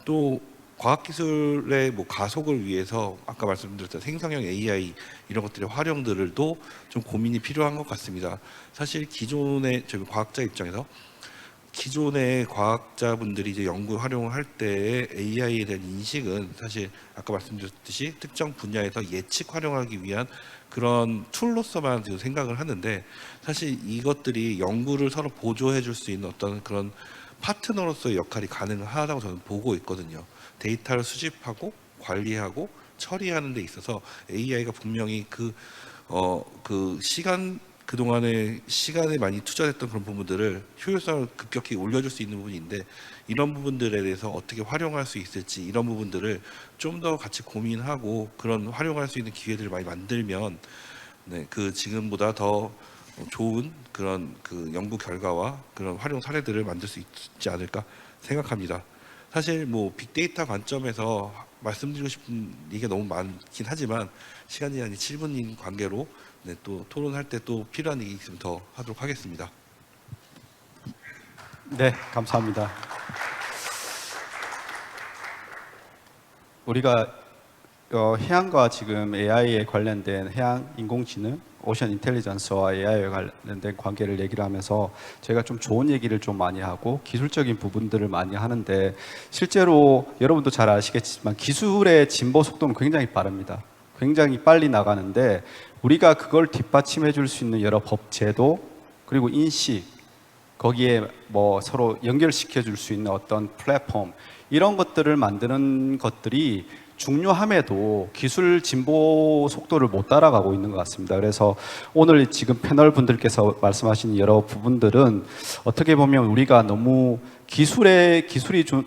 F: 또 과학기술의 뭐 가속을 위해서 아까 말씀드렸던 생성형 AI 이런 것들의 활용들도 좀 고민이 필요한 것 같습니다. 사실 기존의 저희 과학자 입장에서 기존의 과학자분들이 이제 연구 활용을 할 때 AI에 대한 인식은 사실 아까 말씀드렸듯이 특정 분야에서 예측 활용하기 위한 그런 툴로서만 지금 생각을 하는데, 사실 이것들이 연구를 서로 보조해 줄 수 있는 어떤 그런 파트너로서의 역할이 가능하다고 저는 보고 있거든요. 데이터를 수집하고 관리하고 처리하는 데 있어서 AI가 분명히 그동안의 시간에 많이 투자했던 그런 부분들을 효율성을 급격히 올려줄 수 있는 부분인데, 이런 부분들에 대해서 어떻게 활용할 수 있을지 이런 부분들을 좀 더 같이 고민하고 그런 활용할 수 있는 기회들을 많이 만들면 그 지금보다 더 좋은 그런 그 연구 결과와 그런 활용 사례들을 만들 수 있지 않을까 생각합니다. 사실 뭐 빅데이터 관점에서 말씀드리고 싶은 얘기가 너무 많긴 하지만 시간 제한이 7분인 관계로 또 토론할 때 또 필요한 얘기 있으면 더 하도록 하겠습니다.
A: 네, 감사합니다. 우리가 해양과 지금 AI에 관련된 해양 인공지능, 오션 인텔리전스와 AI에 관련된 관계를 얘기를 하면서 저희가 좀 좋은 얘기를 좀 많이 하고 기술적인 부분들을 많이 하는데, 실제로 여러분도 잘 아시겠지만 기술의 진보 속도는 굉장히 빠릅니다. 굉장히 빨리 나가는데, 우리가 그걸 뒷받침해 줄 수 있는 여러 법, 제도, 그리고 인식, 거기에 뭐 서로 연결시켜 줄 수 있는 어떤 플랫폼, 이런 것들을 만드는 것들이 중요함에도 기술 진보 속도를 못 따라가고 있는 것 같습니다. 그래서 오늘 지금 패널 분들께서 말씀하신 여러 부분들은 어떻게 보면 우리가 너무 기술이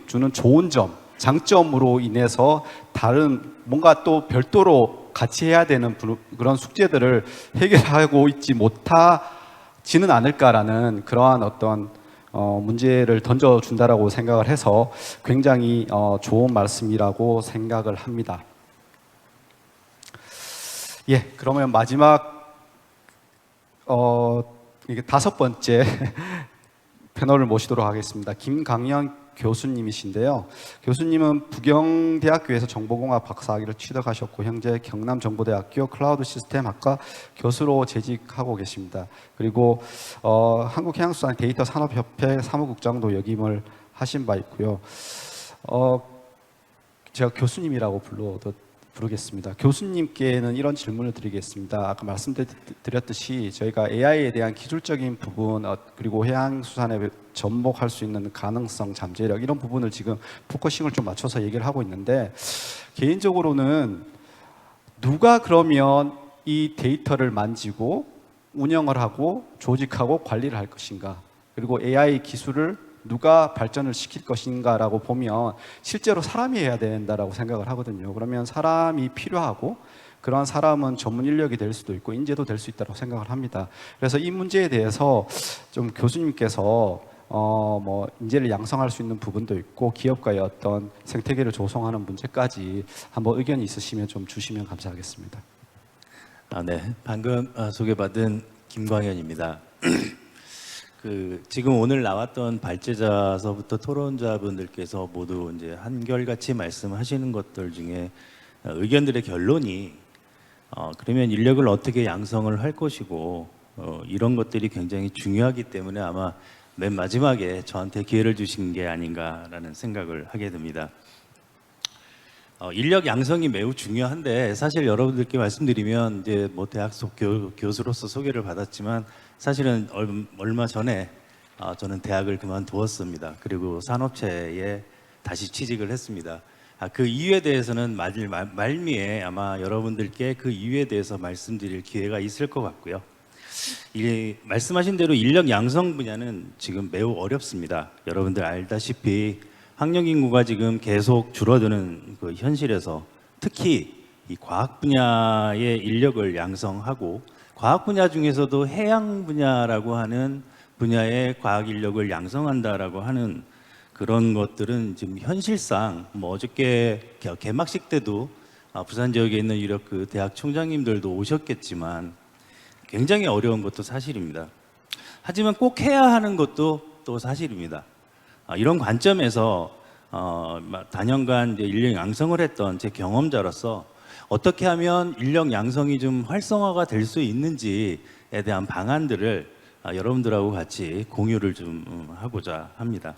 A: 주는 좋은 점, 장점으로 인해서 다른 뭔가 또 별도로 같이 해야 되는 그런 숙제들을 해결하고 있지 못하지는 않을까라는 그러한 어떤 문제를 던져준다라고 생각을 해서 굉장히 좋은 말씀이라고 생각을 합니다. 예, 그러면 마지막 이게 5번째 패널을 모시도록 하겠습니다. 김강현 교수님이신데요. 교수님은 부경대학교에서 정보공학 박사학위를 취득하셨고 현재 경남정보대학교 클라우드 시스템학과 교수로 재직하고 계십니다. 그리고 한국해양수산 데이터 산업협회 사무국장도 역임을 하신 바 있고요. 제가 교수님이라고 부르겠습니다. 교수님께는 이런 질문을 드리겠습니다. 아까 말씀드렸듯이 저희가 AI에 대한 기술적인 부분 그리고 해양수산에 접목할 수 있는 가능성, 잠재력 이런 부분을 지금 포커싱을 좀 맞춰서 얘기를 하고 있는데, 개인적으로는 누가 그러면 이 데이터를 만지고 운영을 하고 조직하고 관리를 할 것인가, 그리고 AI 기술을 누가 발전을 시킬 것인가라고 보면 실제로 사람이 해야 된다라고 생각을 하거든요. 그러면 사람이 필요하고 그러한 사람은 전문 인력이 될 수도 있고 인재도 될 수 있다고 생각을 합니다. 그래서 이 문제에 대해서 좀 교수님께서 뭐 인재를 양성할 수 있는 부분도 있고 기업가의 어떤 생태계를 조성하는 문제까지 한번 의견이 있으시면 좀 주시면 감사하겠습니다.
G: 네, 방금 소개받은 김광현입니다. 지금 오늘 나왔던 발제자서부터 토론자분들께서 모두 이제 한결같이 말씀하시는 것들 중에 의견들의 결론이 그러면 인력을 어떻게 양성을 할 것이고 이런 것들이 굉장히 중요하기 때문에 아마 맨 마지막에 저한테 기회를 주신 게 아닌가라는 생각을 하게 됩니다. 인력 양성이 매우 중요한데 사실 여러분들께 말씀드리면 이제 뭐 대학 교수로서 소개를 받았지만 사실은 얼마 전에 저는 대학을 그만두었습니다. 그리고 산업체에 다시 취직을 했습니다. 그 이유에 대해서는 말미에 아마 여러분들께 그 이유에 대해서 말씀드릴 기회가 있을 것 같고요. 말씀하신 대로 인력 양성 분야는 지금 매우 어렵습니다. 여러분들 알다시피 학령 인구가 지금 계속 줄어드는 그 현실에서 특히 이 과학 분야의 인력을 양성하고 과학 분야 중에서도 해양 분야라고 하는 분야의 과학 인력을 양성한다라고 하는 그런 것들은 지금 현실상 뭐 어저께 개막식 때도 부산 지역에 있는 유력 그 대학 총장님들도 오셨겠지만 굉장히 어려운 것도 사실입니다. 하지만 꼭 해야 하는 것도 또 사실입니다. 이런 관점에서 단연간 이제 인력 양성을 했던 제 경험자로서 어떻게 하면 인력 양성이 좀 활성화가 될 수 있는지에 대한 방안들을 여러분들하고 같이 공유를 좀 하고자 합니다.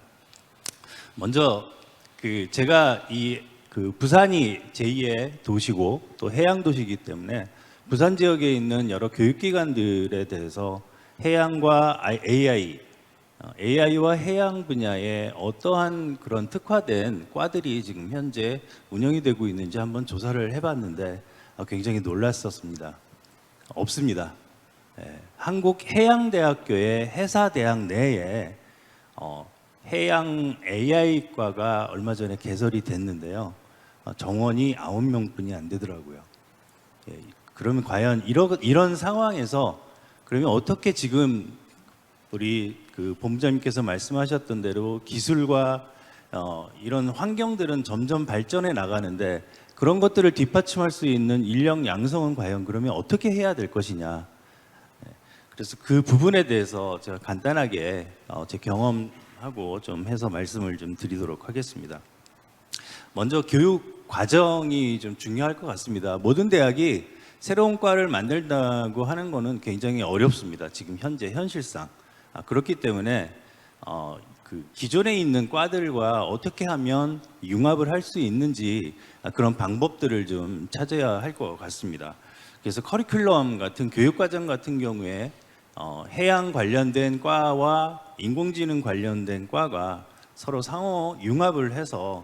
G: 먼저 제가 부산이 제2의 도시고 또 해양 도시이기 때문에 부산 지역에 있는 여러 교육기관들에 대해서 해양과 AI와 해양 분야에 어떠한 그런 특화된 과들이 지금 현재 운영이 되고 있는지 한번 조사를 해봤는데 굉장히 놀랐었습니다. 없습니다. 한국해양대학교의 해사대학 내에 해양 AI과가 얼마 전에 개설이 됐는데요. 정원이 9명뿐이 안 되더라고요. 그러면 과연 이런 상황에서 그러면 어떻게 지금 우리 본부장님께서 말씀하셨던 대로 기술과 이런 환경들은 점점 발전해 나가는데 그런 것들을 뒷받침할 수 있는 인력 양성은 과연 그러면 어떻게 해야 될 것이냐. 그래서 그 부분에 대해서 제가 간단하게 제 경험하고 좀 해서 말씀을 좀 드리도록 하겠습니다. 먼저 교육 과정이 좀 중요할 것 같습니다. 모든 대학이 새로운 과를 만들다고 하는 것은 굉장히 어렵습니다. 지금 현재 현실상. 그렇기 때문에 기존에 있는 과들과 어떻게 하면 융합을 할 수 있는지 그런 방법들을 좀 찾아야 할 것 같습니다. 그래서 커리큘럼 같은 교육과정 같은 경우에 해양 관련된 과와 인공지능 관련된 과가 서로 상호 융합을 해서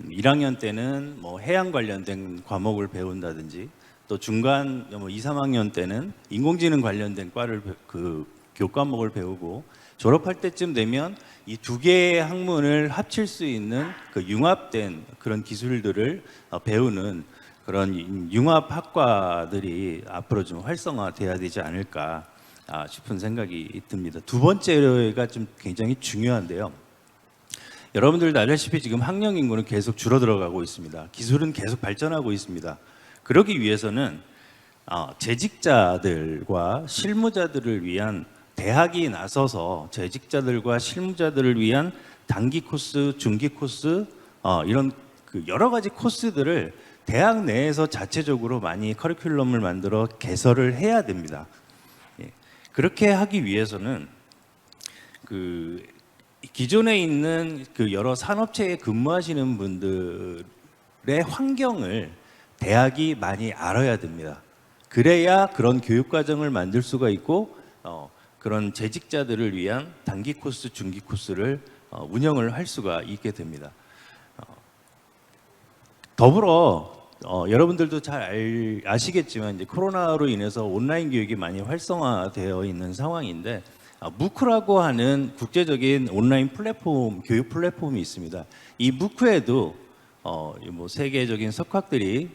G: 1학년 때는 뭐 해양 관련된 과목을 배운다든지 또 중간 2, 3학년 때는 인공지능 관련된 과를 교과목을 배우고 졸업할 때쯤 되면 이 두 개의 학문을 합칠 수 있는 그 융합된 그런 기술들을 배우는 그런 융합 학과들이 앞으로 좀 활성화돼야 되지 않을까 싶은 생각이 듭니다. 두 번째가 좀 굉장히 중요한데요. 여러분들도 알다시피 지금 학령 인구는 계속 줄어들어가고 있습니다. 기술은 계속 발전하고 있습니다. 그러기 위해서는 재직자들과 실무자들을 위한 대학이 나서서 재직자들과 실무자들을 위한 단기 코스, 중기 코스 이런 여러 가지 코스들을 대학 내에서 자체적으로 많이 커리큘럼을 만들어 개설을 해야 됩니다. 그렇게 하기 위해서는 기존에 있는 여러 산업체에 근무하시는 분들의 환경을 대학이 많이 알아야 됩니다. 그래야 그런 교육 과정을 만들 수가 있고 그런 재직자들을 위한 단기 코스, 중기 코스를 운영을 할 수가 있게 됩니다. 더불어 여러분들도 잘 아시겠지만 이제 코로나로 인해서 온라인 교육이 많이 활성화되어 있는 상황인데 무크라고 하는 국제적인 온라인 플랫폼, 교육 플랫폼이 있습니다. 이 무크에도 뭐 세계적인 석학들이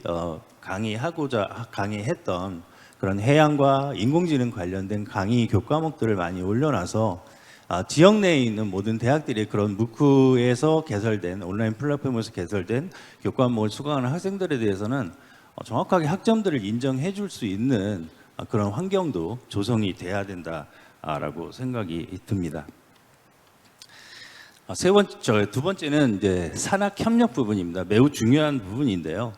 G: 강의했던 그런 해양과 인공지능 관련된 강의 교과목들을 많이 올려놔서 지역 내에 있는 모든 대학들이 그런 무크에서 개설된 온라인 플랫폼에서 개설된 교과목을 수강하는 학생들에 대해서는 정확하게 학점들을 인정해 줄 수 있는 그런 환경도 조성이 돼야 된다 된다라고 생각이 듭니다. 두 번째는 이제 산학 협력 부분입니다. 매우 중요한 부분인데요.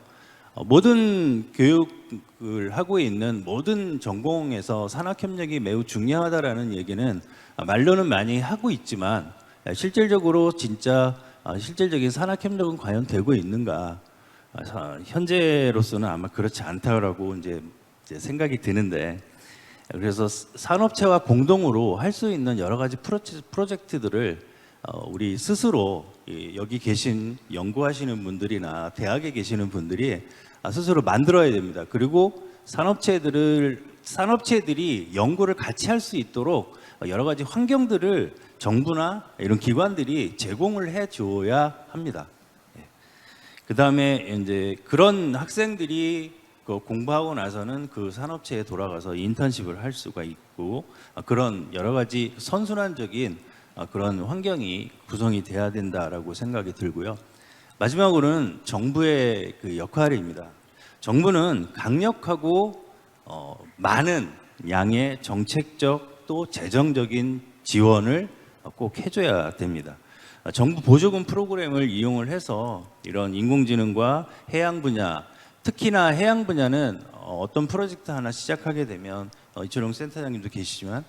G: 모든 교육을 하고 있는 모든 전공에서 산학 협력이 매우 중요하다라는 얘기는 말로는 많이 하고 있지만 실질적으로 진짜 실질적인 산학 협력은 과연 되고 있는가? 현재로서는 아마 그렇지 않다라고 이제 생각이 드는데, 그래서 산업체와 공동으로 할 수 있는 여러 가지 프로젝트들을 우리 스스로 여기 계신 연구하시는 분들이나 대학에 계시는 분들이 스스로 만들어야 됩니다. 그리고 산업체들이 연구를 같이 할 수 있도록 여러 가지 환경들을 정부나 이런 기관들이 제공을 해 줘야 합니다. 그 다음에 이제 그런 학생들이 공부하고 나서는 그 산업체에 돌아가서 인턴십을 할 수가 있고, 그런 여러 가지 선순환적인 그런 환경이 구성이 돼야 된다라고 생각이 들고요. 마지막으로는 정부의 그 역할입니다. 정부는 강력하고 많은 양의 정책적 또 재정적인 지원을 꼭 해줘야 됩니다. 정부 보조금 프로그램을 이용을 해서 이런 인공지능과 해양 분야, 특히나 해양 분야는 어떤 프로젝트 하나 시작하게 되면 이철용 센터장님도 계시지만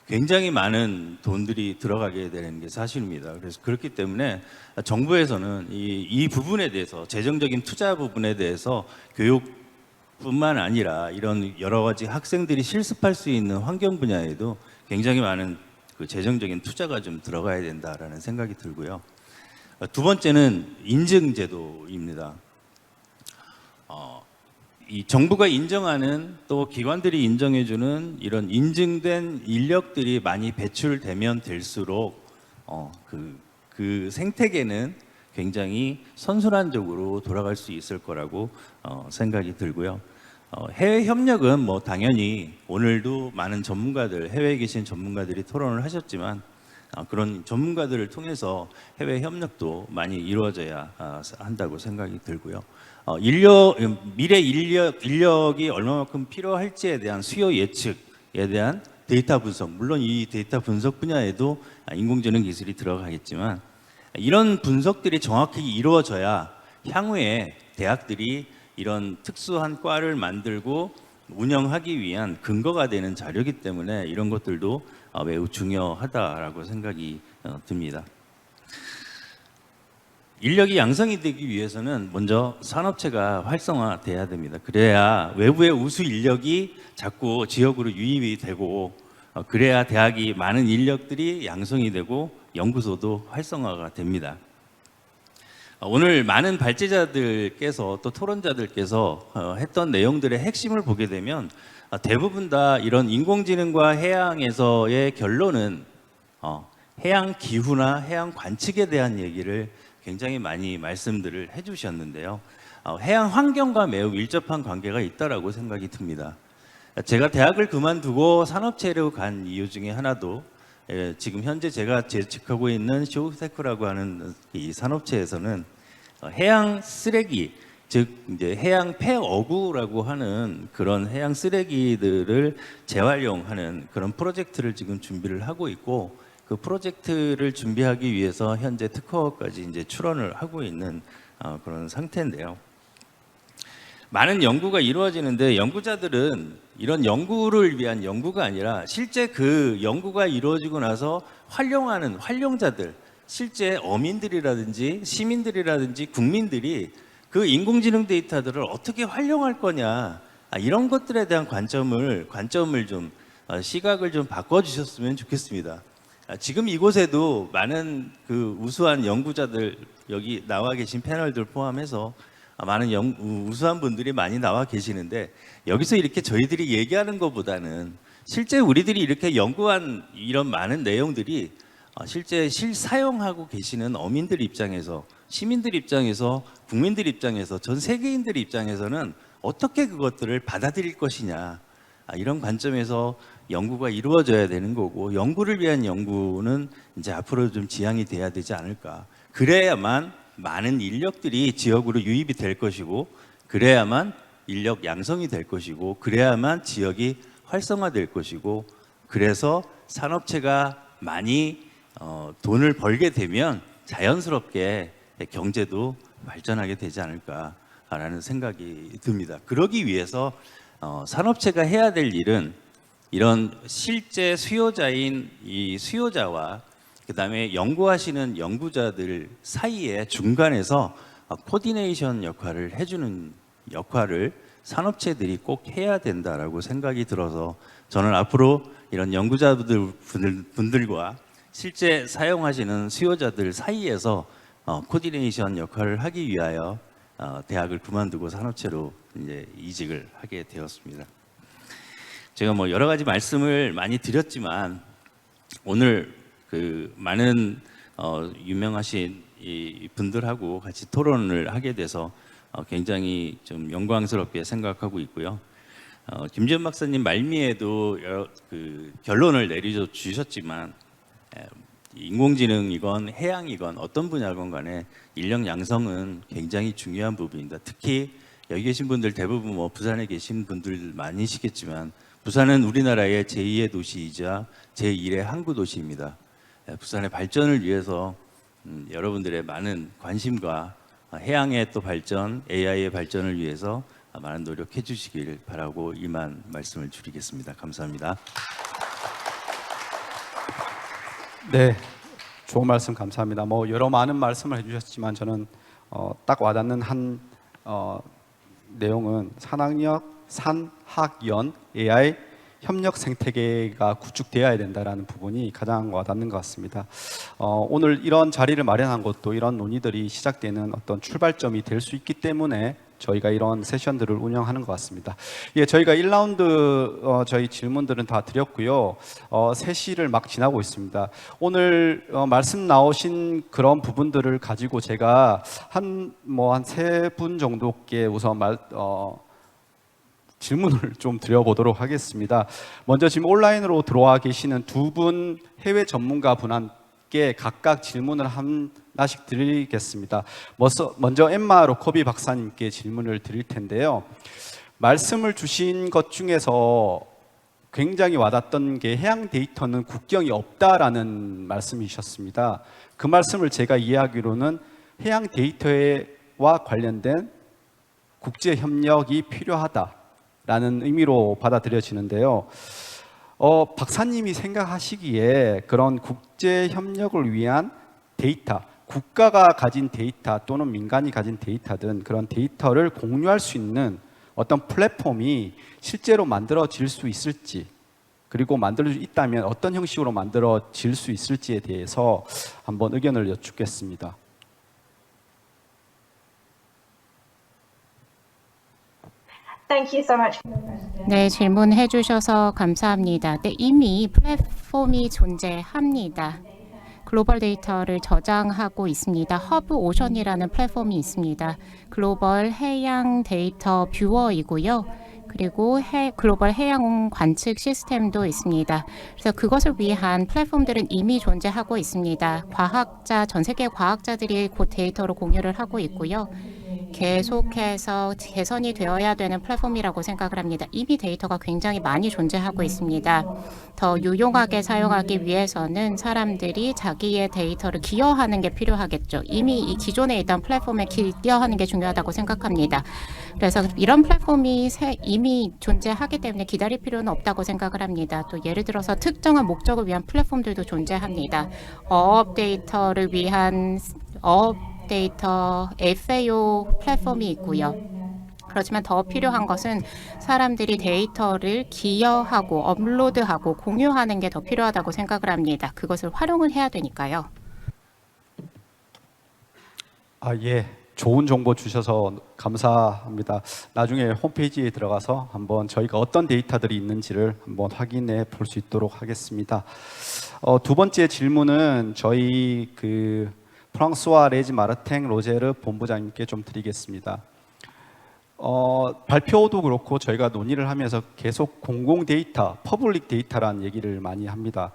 G: 굉장히 많은 돈들이 들어가게 되는 게 사실입니다. 그래서 그렇기 때문에 정부에서는 이 부분에 대해서, 재정적인 투자 부분에 대해서 교육뿐만 아니라 이런 여러 가지 학생들이 실습할 수 있는 환경 분야에도 굉장히 많은 그 재정적인 투자가 좀 들어가야 된다라는 생각이 들고요. 두 번째는 인증제도입니다. 이 정부가 인정하는, 또 기관들이 인정해주는 이런 인증된 인력들이 많이 배출되면 될수록 그 생태계는 굉장히 선순환적으로 돌아갈 수 있을 거라고 생각이 들고요. 해외 협력은 뭐 당연히 오늘도 많은 전문가들, 해외에 계신 전문가들이 토론을 하셨지만 그런 전문가들을 통해서 해외 협력도 많이 이루어져야 한다고 생각이 들고요. 미래 인력이 얼마만큼 필요할지에 대한 수요 예측에 대한 데이터 분석, 물론 이 데이터 분석 분야에도 인공지능 기술이 들어가겠지만 이런 분석들이 정확히 이루어져야 향후에 대학들이 이런 특수한 과를 만들고 운영하기 위한 근거가 되는 자료이기 때문에 이런 것들도 매우 중요하다라고 생각이 듭니다. 인력이 양성이 되기 위해서는 먼저 산업체가 활성화돼야 됩니다. 그래야 외부의 우수 인력이 자꾸 지역으로 유입이 되고, 그래야 대학이 많은 인력들이 양성이 되고 연구소도 활성화가 됩니다. 오늘 많은 발제자들께서 또 토론자들께서 했던 내용들의 핵심을 보게 되면 대부분 다 이런 인공지능과 해양에서의 결론은 해양 기후나 해양 관측에 대한 얘기를 굉장히 많이 말씀들을 해주셨는데요. 해양 환경과 매우 밀접한 관계가 있다라고 생각이 듭니다. 제가 대학을 그만두고 산업체로 간 이유 중에 하나도 지금 현재 제가 재직하고 있는 쇼테크라고 하는 이 산업체에서는 해양 쓰레기, 즉 이제 해양 폐어구라고 하는 그런 해양 쓰레기들을 재활용하는 그런 프로젝트를 지금 준비를 하고 있고, 그 프로젝트를 준비하기 위해서 현재 특허까지 이제 출원을 하고 있는 그런 상태인데요. 많은 연구가 이루어지는데 연구자들은 이런 연구를 위한 연구가 아니라 실제 그 연구가 이루어지고 나서 활용하는 활용자들, 실제 어민들이라든지 시민들이라든지 국민들이 그 인공지능 데이터들을 어떻게 활용할 거냐, 이런 것들에 대한 관점을 좀 시각을 좀 바꿔주셨으면 좋겠습니다. 지금 이곳에도 많은 그 우수한 연구자들, 여기 나와 계신 패널들 포함해서 많은 우수한 분들이 많이 나와 계시는데, 여기서 이렇게 저희들이 얘기하는 것보다는 실제 우리들이 이렇게 연구한 이런 많은 내용들이 실제 실사용하고 계시는 어민들 입장에서, 시민들 입장에서, 국민들 입장에서, 전 세계인들 입장에서는 어떻게 그것들을 받아들일 것이냐, 이런 관점에서 연구가 이루어져야 되는 거고, 연구를 위한 연구는 이제 앞으로 좀 지향이 돼야 되지 않을까. 그래야만 많은 인력들이 지역으로 유입이 될 것이고, 그래야만 인력 양성이 될 것이고, 그래야만 지역이 활성화될 것이고, 그래서 산업체가 많이 돈을 벌게 되면 자연스럽게 경제도 발전하게 되지 않을까라는 생각이 듭니다. 그러기 위해서 산업체가 해야 될 일은 이런 실제 수요자인 이 수요자와 그다음에 연구하시는 연구자들 사이에 중간에서 코디네이션 역할을 해주는 역할을 산업체들이 꼭 해야 된다라고 생각이 들어서 저는 앞으로 이런 연구자분들과 실제 사용하시는 수요자들 사이에서 코디네이션 역할을 하기 위하여 대학을 그만두고 산업체로 이제 이직을 하게 되었습니다. 제가 뭐 여러 가지 말씀을 많이 드렸지만 오늘 그 많은 유명하신 이 분들하고 같이 토론을 하게 돼서 굉장히 좀 영광스럽게 생각하고 있고요. 김지현 박사님 말미에도 그 결론을 내려주셨지만 인공지능이건 해양이건 어떤 분야건 간에 인력 양성은 굉장히 중요한 부분입니다. 특히 여기 계신 분들 대부분 뭐 부산에 계신 분들 많으시겠지만 부산은 우리나라의 제2의 도시이자 제1의 항구 도시입니다. 부산의 발전을 위해서 여러분들의 많은 관심과 해양의 또 발전, AI의 발전을 위해서 많은 노력해 주시길 바라고 이만 말씀을 드리겠습니다. 감사합니다.
A: 네, 좋은 말씀 감사합니다. 뭐 여러 많은 말씀을 해주셨지만 저는 딱 와닿는 한 내용은 산학연 AI 협력 생태계가 구축되어야 된다라는 부분이 가장 와닿는 것 같습니다. 오늘 이런 자리를 마련한 것도 이런 논의들이 시작되는 어떤 출발점이 될 수 있기 때문에 저희가 이런 세션들을 운영하는 것 같습니다. 예, 저희가 1라운드 저희 질문들은 다 드렸고요. 3시를 막 지나고 있습니다. 오늘 말씀 나오신 그런 부분들을 가지고 제가 한 3분 정도께 우선 질문을 좀 드려보도록 하겠습니다. 먼저 지금 온라인으로 들어와 계시는 두 분 해외 전문가 분께 각각 질문을 하나씩 드리겠습니다. 먼저 엠마 로커비 박사님께 질문을 드릴 텐데요. 말씀을 주신 것 중에서 굉장히 와닿던 게 해양 데이터는 국경이 없다라는 말씀이셨습니다. 그 말씀을 제가 이해하기로는 해양 데이터와 관련된 국제 협력이 필요하다라는 의미로 받아들여지는데요. 박사님이 생각하시기에 그런 국제 협력을 위한 데이터, 국가가 가진 데이터 또는 민간이 가진 데이터든 그런 데이터를 공유할 수 있는 어떤 플랫폼이 실제로 만들어질 수 있을지, 그리고 만들 수 있다면 어떤 형식으로 만들어질 수 있을지에 대해서 한번 의견을 여쭙겠습니다.
C: Thank you so much.
D: 네, 질문해 주셔서 감사합니다. 네, 이미 플랫폼이 존재합니다. 글로벌 데이터를 저장하고 있습니다. 허브 오션이라는 플랫폼이 있습니다. 글로벌 해양 데이터 뷰어이고요. 그리고 글로벌 해양 관측 시스템도 있습니다. 그래서 그것을 위한 플랫폼들은 이미 존재하고 있습니다. 전 세계 과학자들이 그 데이터를 공유를 하고 있고요. 계속해서 개선이 되어야 되는 플랫폼이라고 생각을 합니다. 이미 데이터가 굉장히 많이 존재하고 있습니다. 더 유용하게 사용하기 위해서는 사람들이 자기의 데이터를 기여하는 게 필요하겠죠. 이미 이 기존에 있던 플랫폼에 기여하는 게 중요하다고 생각합니다. 그래서 이런 플랫폼이 이미 존재하기 때문에 기다릴 필요는 없다고 생각을 합니다. 또 예를 들어서 특정한 목적을 위한 플랫폼들도 존재합니다. 어업 데이터를 위한 데이터 FAO 플랫폼이 있고요. 그렇지만 더 필요한 것은 사람들이 데이터를 기여하고 업로드하고 공유하는 게 더 필요하다고 생각을 합니다. 그것을 활용을 해야 되니까요.
A: 예. 좋은 정보 주셔서 감사합니다. 나중에 홈페이지에 들어가서 한번 저희가 어떤 데이터들이 있는지를 한번 확인해 볼 수 있도록 하겠습니다. 두 번째 질문은 저희 프랑스와 레지 마르탱 로제르 본부장님께 좀 드리겠습니다. 발표도 그렇고 저희가 논의를 하면서 계속 공공 데이터, 퍼블릭 데이터라는 얘기를 많이 합니다.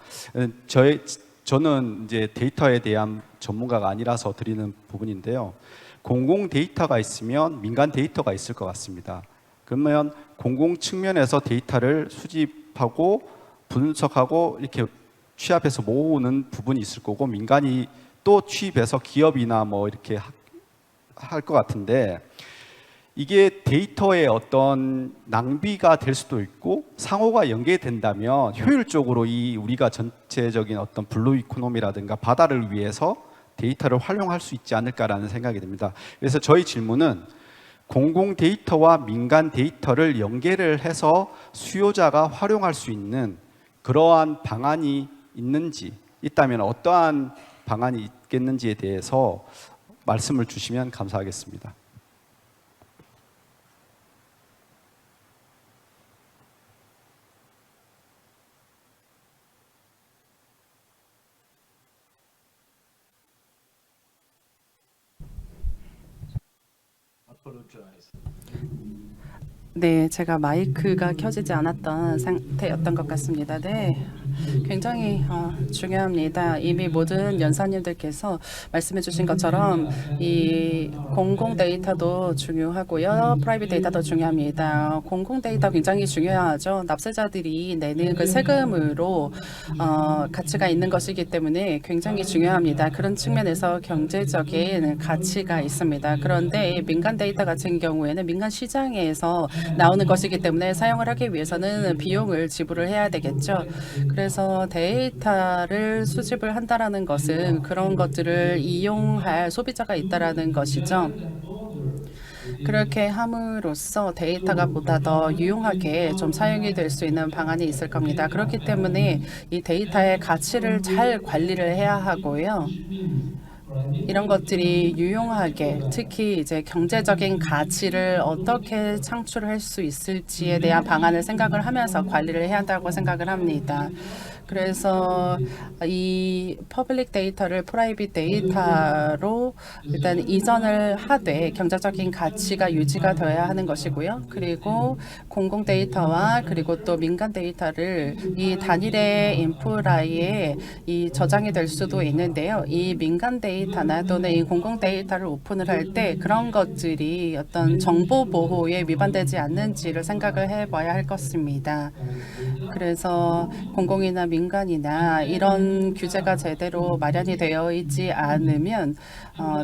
A: 저는 이제 데이터에 대한 전문가가 아니라서 드리는 부분인데요. 공공 데이터가 있으면 민간 데이터가 있을 것 같습니다. 그러면 공공 측면에서 데이터를 수집하고 분석하고 이렇게 취합해서 모으는 부분이 있을 거고 민간이 또 취입해서 기업이나 뭐 이렇게 할 것 같은데 이게 데이터의 어떤 낭비가 될 수도 있고 상호가 연계된다면 효율적으로 우리가 전체적인 어떤 블루 이코노미라든가 바다를 위해서 데이터를 활용할 수 있지 않을까라는 생각이 듭니다. 그래서 저희 질문은 공공 데이터와 민간 데이터를 연계를 해서 수요자가 활용할 수 있는 그러한 방안이 있는지, 있다면 어떠한 방안이 있겠는지에 대해서 말씀을 주시면 감사하겠습니다.
B: 네, 제가 마이크가 켜지지 않았던 상태였던 것 같습니다. 네, 굉장히 중요합니다. 이미 모든 연사님들께서 말씀해 주신 것처럼 이 공공 데이터도 중요하고요. 프라이빗 데이터도 중요합니다. 공공 데이터 굉장히 중요하죠. 납세자들이 내는 그 세금으로 가치가 있는 것이기 때문에 굉장히 중요합니다. 그런 측면에서 경제적인 가치가 있습니다. 그런데 민간 데이터 같은 경우에는 민간 시장에서 나오는 것이기 때문에 사용을 하기 위해서는 비용을 지불을 해야 되겠죠. 그래서 데이터를 수집을 한다라는 것은 그런 것들을 이용할 소비자가 있다라는 것이죠. 그렇게 함으로써 데이터가 보다 더 유용하게 좀 사용이 될 수 있는 방안이 있을 겁니다. 그렇기 때문에 이 데이터의 가치를 잘 관리를 해야 하고요. 이런 것들이 유용하게 특히 이제 경제적인 가치를 어떻게 창출할 수 있을지에 대한 방안을 생각을 하면서 관리를 해야 한다고 생각을 합니다. 그래서 이 퍼블릭 데이터를 프라이빗 데이터로 일단 이전을 하되 경제적인 가치가 유지가 되어야 하는 것이고요. 그리고 공공 데이터와 그리고 또 민간 데이터를 이 단일의 인프라에 이 저장이 될 수도 있는데요. 이 민간 데이터나 또는 이 공공 데이터를 오픈을 할 때 그런 것들이 어떤 정보 보호에 위반되지 않는지를 생각을 해봐야 할 것입니다. 그래서 공공이나 민간이나 이런 규제가 제대로 마련이 되어 있지 않으면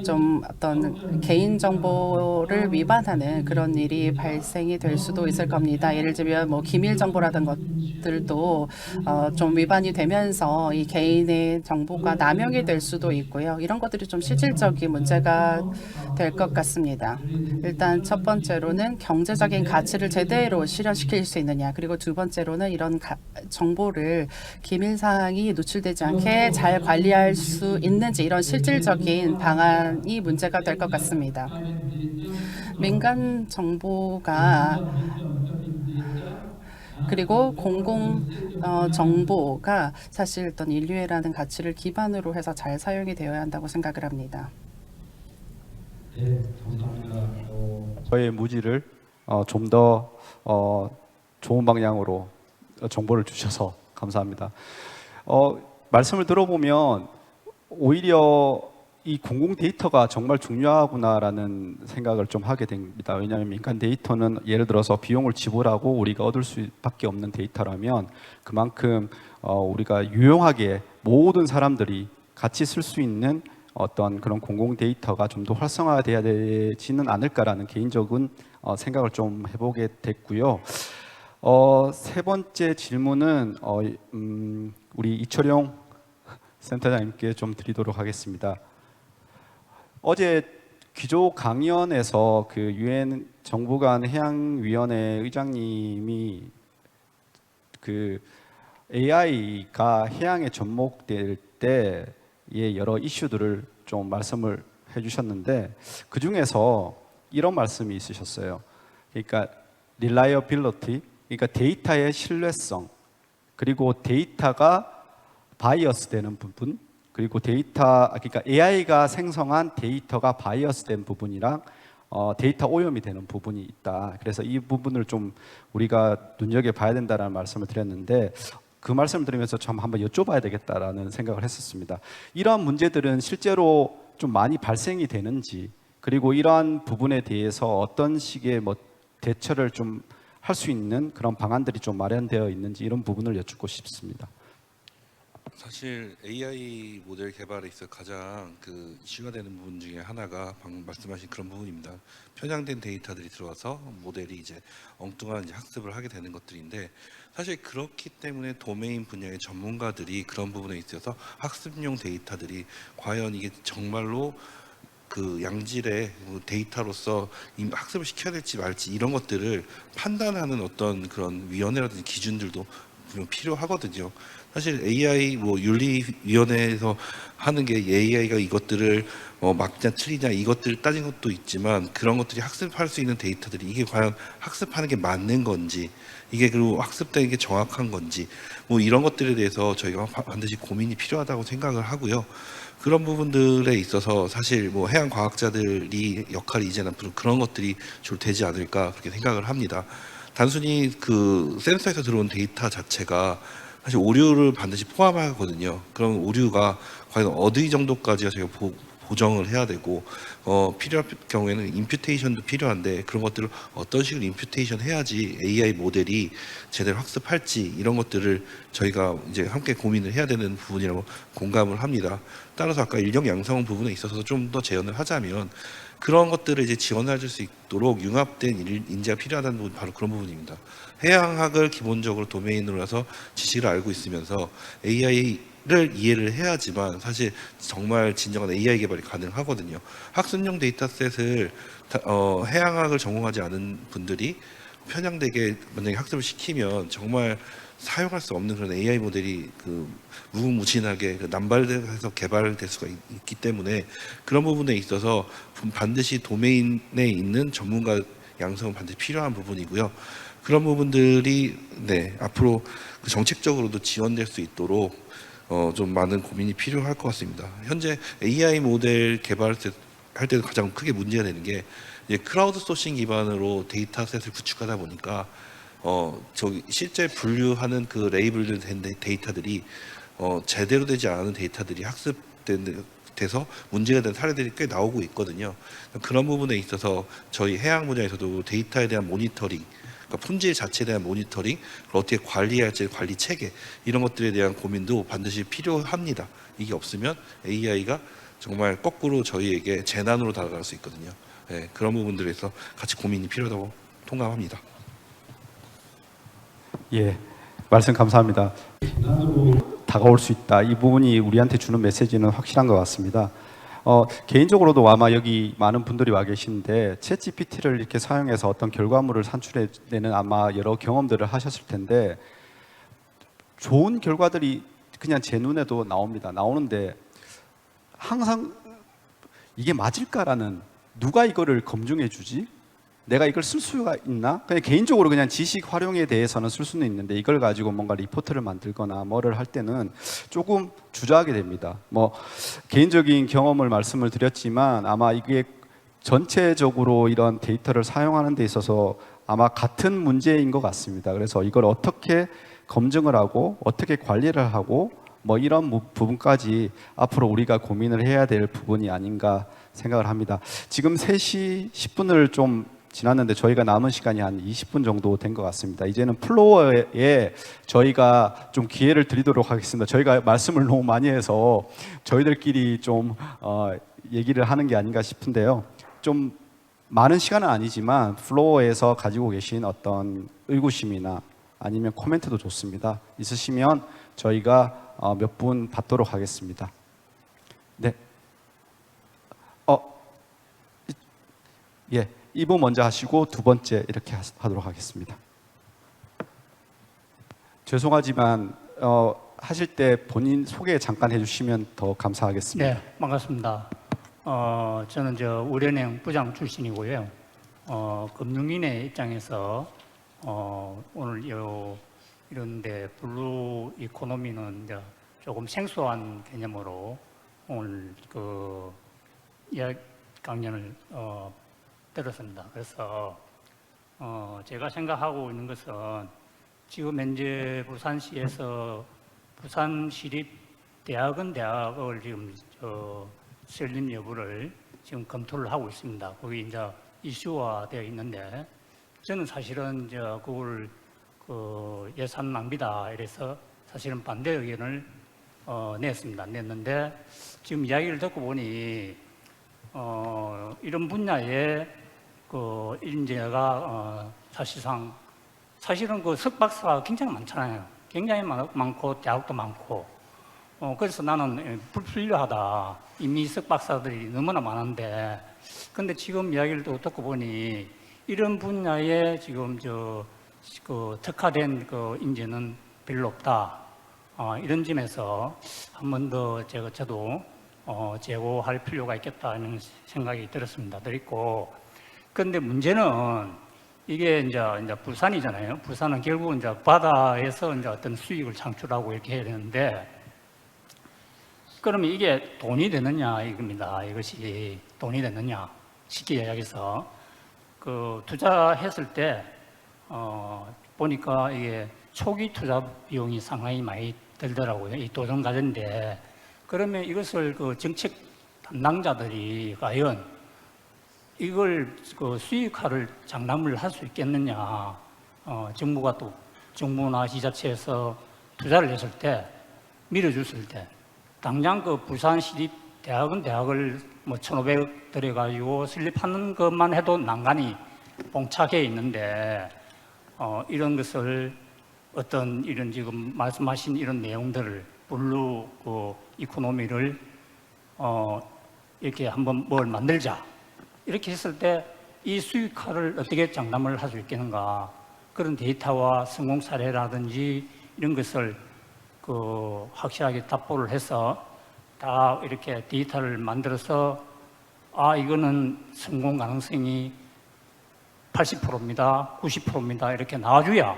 B: 좀 어떤 개인 정보를 위반하는 그런 일이 발생이 될 수도 있을 겁니다. 예를 들면 뭐 기밀 정보라든 것들도 좀 위반이 되면서 이 개인의 정보가 남용이 될 수도 있고요. 이런 것들이 좀 실질적인 문제가 될 것 같습니다. 일단 첫 번째로는 경제적인 가치를 제대로 실현시킬 수 있느냐, 그리고 두 번째로는 이런 정보를 기밀 사항이 노출되지 않게 잘 관리할 수 있는지 이런 실질적인 방안이 문제가 될 것 같습니다. 민간 정보가 그리고 공공 정보가 사실 어떤 인류애라는 가치를 기반으로 해서 잘 사용이 되어야 한다고 생각을 합니다.
A: 저의 무지를 좀 더 좋은 방향으로 정보를 주셔서 감사합니다. 말씀을 들어보면 오히려 이 공공 데이터가 정말 중요하구나라는 생각을 좀 하게 됩니다. 왜냐하면 민간 데이터는 예를 들어서 비용을 지불하고 우리가 얻을 수밖에 없는 데이터라면 그만큼 우리가 유용하게 모든 사람들이 같이 쓸 수 있는 어떤 그런 공공 데이터가 좀 더 활성화돼야 되지는 않을까라는 개인적인 생각을 좀 해보게 됐고요. 세 번째 질문은 우리 이철용 센터장님께 좀 드리도록 하겠습니다. 어제 기조 강연에서 그 유엔 정부간 해양위원회 의장님이 그 AI가 해양에 접목될 때의 여러 이슈들을 좀 말씀을 해주셨는데 그 중에서 이런 말씀이 있으셨어요. 그러니까 reliability, 그러니까 데이터의 신뢰성, 그리고 데이터가 바이어스 되는 부분, 그리고 그러니까 AI가 생성한 데이터가 바이어스 된 부분이랑 데이터 오염이 되는 부분이 있다. 그래서 이 부분을 좀 우리가 눈여겨봐야 된다는 말씀을 드렸는데 그 말씀을 드리면서 참 한번 여쭤봐야 되겠다라는 생각을 했었습니다. 이러한 문제들은 실제로 좀 많이 발생이 되는지, 그리고 이러한 부분에 대해서 어떤 식의 뭐 대처를 좀 할 수 있는 그런 방안들이 좀 마련되어 있는지 이런 부분을 여쭙고 싶습니다.
F: 사실 AI 모델 개발에 있어 가장 그 이슈가 되는 부분 중에 하나가 방금 말씀하신 그런 부분입니다. 편향된 데이터들이 들어와서 모델이 이제 엉뚱한 이제 학습을 하게 되는 것들인데, 사실 그렇기 때문에 도메인 분야의 전문가들이 그런 부분에 있어서 학습용 데이터들이 과연 이게 정말로 그 양질의 데이터로서 학습을 시켜야 될지 말지 이런 것들을 판단하는 어떤 그런 위원회라든지 기준들도 분명 필요하거든요. 사실 AI 뭐 윤리위원회에서 하는 게 AI가 이것들을 맞냐 틀리냐 이것들을 따진 것도 있지만, 그런 것들이 학습할 수 있는 데이터들이 이게 과연 학습하는 게 맞는 건지, 이게 그리고 학습되는 게 정확한 건지, 뭐 이런 것들에 대해서 저희가 반드시 고민이 필요하다고 생각을 하고요. 그런 부분들에 있어서 사실 뭐 해양 과학자들이 역할이 이제는 앞으로 그런 것들이 주로 되지 않을까 그렇게 생각을 합니다. 단순히 그 센서에서 들어온 데이터 자체가 사실 오류를 반드시 포함하거든요. 그럼 오류가 과연 어디 정도까지가 저희가 보정을 해야 되고, 필요할 경우에는 임퓨테이션도 필요한데 그런 것들을 어떤 식으로 임퓨테이션 해야지 AI 모델이 제대로 학습할지, 이런 것들을 저희가 이제 함께 고민을 해야 되는 부분이라고 공감을 합니다. 따라서 아까 인력 양성 부분에 있어서 좀 더 제언을 하자면, 그런 것들을 이제 지원해 줄 수 있도록 융합된 인재가 필요하다는 부분, 바로 그런 부분입니다. 해양학을 기본적으로 도메인으로 해서 지식을 알고 있으면서 AI를 이해를 해야지만 사실 정말 진정한 AI 개발이 가능하거든요. 학습용 데이터셋을 해양학을 전공하지 않은 분들이 편향되게 만약에 학습을 시키면 정말 사용할 수 없는 그런 AI 모델이 그 무궁무진하게 남발돼서 개발될 수가 있기 때문에, 그런 부분에 있어서 반드시 도메인에 있는 전문가 양성은 반드시 필요한 부분이고요. 그런 부분들이 앞으로 정책적으로도 지원될 수 있도록 좀 많은 고민이 필요할 것 같습니다. 현재 AI 모델 개발할 때도 가장 크게 문제가 되는 게, 이제 크라우드 소싱 기반으로 데이터셋을 구축하다 보니까 저기 실제 분류하는 그 레이블된 데이터들이 제대로 되지 않은 데이터들이 학습돼서 문제가 된 사례들이 꽤 나오고 있거든요. 그런 부분에 있어서 저희 해양 분야에서도 데이터에 대한 모니터링, 그러니까 품질 자체에 대한 모니터링, 그걸 어떻게 관리해야 할지 관리 체계, 이런 것들에 대한 고민도 반드시 필요합니다. 이게 없으면 AI가 정말 거꾸로 저희에게 재난으로 다가갈 수 있거든요. 네, 그런 부분들에서 같이 고민이 필요하다고 통감합니다.
A: 예, 말씀 감사합니다. 다가올 수 있다. 이 부분이 우리한테 주는 메시지는 확실한 것 같습니다. 개인적으로도 아마 여기 많은 분들이 와 계신데 챗GPT를 이렇게 사용해서 어떤 결과물을 산출해내는 아마 여러 경험들을 하셨을 텐데, 좋은 결과들이 그냥 제 눈에도 나오는데 항상 이게 맞을까라는, 누가 이거를 검증해 주지? 내가 이걸 쓸 수가 있나? 그냥 개인적으로 그냥 지식 활용에 대해서는 쓸 수는 있는데, 이걸 가지고 뭔가 리포트를 만들거나 뭐를 할 때는 조금 주저하게 됩니다. 뭐 개인적인 경험을 말씀을 드렸지만, 아마 이게 전체적으로 이런 데이터를 사용하는 데 있어서 아마 같은 문제인 것 같습니다. 그래서 이걸 어떻게 검증을 하고 어떻게 관리를 하고 뭐 이런 부분까지 앞으로 우리가 고민을 해야 될 부분이 아닌가 생각을 합니다. 지금 3시 10분을 좀 지났는데 저희가 남은 시간이 한 20분 정도 된 것 같습니다. 이제는 플로어에 저희가 좀 기회를 드리도록 하겠습니다. 저희가 말씀을 너무 많이 해서 저희들끼리 좀 얘기를 하는 게 아닌가 싶은데요. 좀 많은 시간은 아니지만 플로어에서 가지고 계신 어떤 의구심이나 아니면 코멘트도 좋습니다. 있으시면 저희가 몇 분 받도록 하겠습니다. 네. 예. 2분 먼저 하시고 두 번째 이렇게 하도록 하겠습니다. 죄송하지만 하실 때 본인 소개 잠깐 해주시면 더 감사하겠습니다.
H: 네, 반갑습니다. 저는 우리은행 부장 출신이고요. 금융인의 입장에서 오늘 이런데 블루 이코노미는 조금 생소한 개념으로 오늘 이야기 강연을 들었습니다. 그래서 제가 생각하고 있는 것은 지금 현재 부산시에서 부산시립대학은 대학을 지금 설립 여부를 지금 검토를 하고 있습니다. 거기 이제 이슈화되어 있는데, 저는 사실은 그걸 예산 낭비다 이래서 사실은 반대 의견을 냈는데 지금 이야기를 듣고 보니 이런 분야에 그 인재가 사실은 그 석박사가 굉장히 많잖아요. 굉장히 많고 대학도 많고 그래서 나는 불필요하다. 이미 석박사들이 너무나 많은데 근데 지금 이야기를 또 듣고 보니 이런 분야에 지금 그 특화된 그 인재는 별로 없다. 이런 점에서 한 번 더 저도 제고할 필요가 있겠다는 생각이 들었습니다. 들었고, 그런데 문제는 이게 이제 부산이잖아요. 부산은 결국 이제 바다에서 이제 어떤 수익을 창출하고 이렇게 해야 되는데, 그러면 이게 돈이 되느냐 이겁니다. 이것이 돈이 되느냐. 쉽게 이야기해서 그 투자했을 때 보니까 이게 초기 투자 비용이 상당히 많이 들더라고요. 이 도전 과정인데 그러면 이것을 그 정책 담당자들이 과연 이걸 그 수익화를 장담을 할 수 있겠느냐? 정부가 또 정부나 지자체에서 투자를 했을 때 밀어줬을 때 당장 그 부산 시립 대학을 뭐 1,500 들여가지고 설립하는 것만 해도 난간이 봉착해 있는데 이런 것을 어떤 이런 지금 말씀하신 이런 내용들을 블루 그 이코노미를 이렇게 한번 뭘 만들자 이렇게 했을 때 이 수익화를 어떻게 장담을 할 수 있겠는가 그런 데이터와 성공 사례라든지 이런 것을 그 확실하게 답보를 해서 다 이렇게 데이터를 만들어서 이거는 성공 가능성이 80%입니다, 90%입니다 이렇게 나와줘야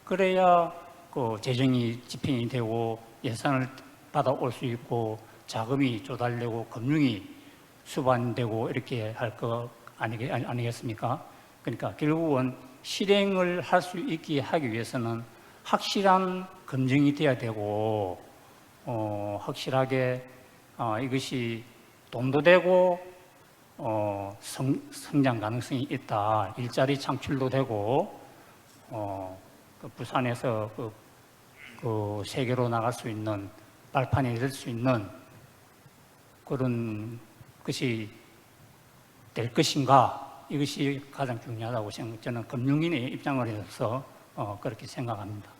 H: 그래야 그 재정이 집행이 되고 예산을 받아올 수 있고 자금이 조달되고 금융이 수반되고 이렇게 할 거 아니겠습니까? 그러니까 결국은 실행을 할 수 있게 하기 위해서는 확실한 검증이 돼야 되고 확실하게 이것이 돈도 되고 성장 가능성이 있다. 일자리 창출도 되고 그 부산에서 그 세계로 나갈 수 있는 발판이 될 수 있는 그런 것이 될 것인가 이것이 가장 중요하다고 저는 금융인의 입장을 해서 그렇게 생각합니다.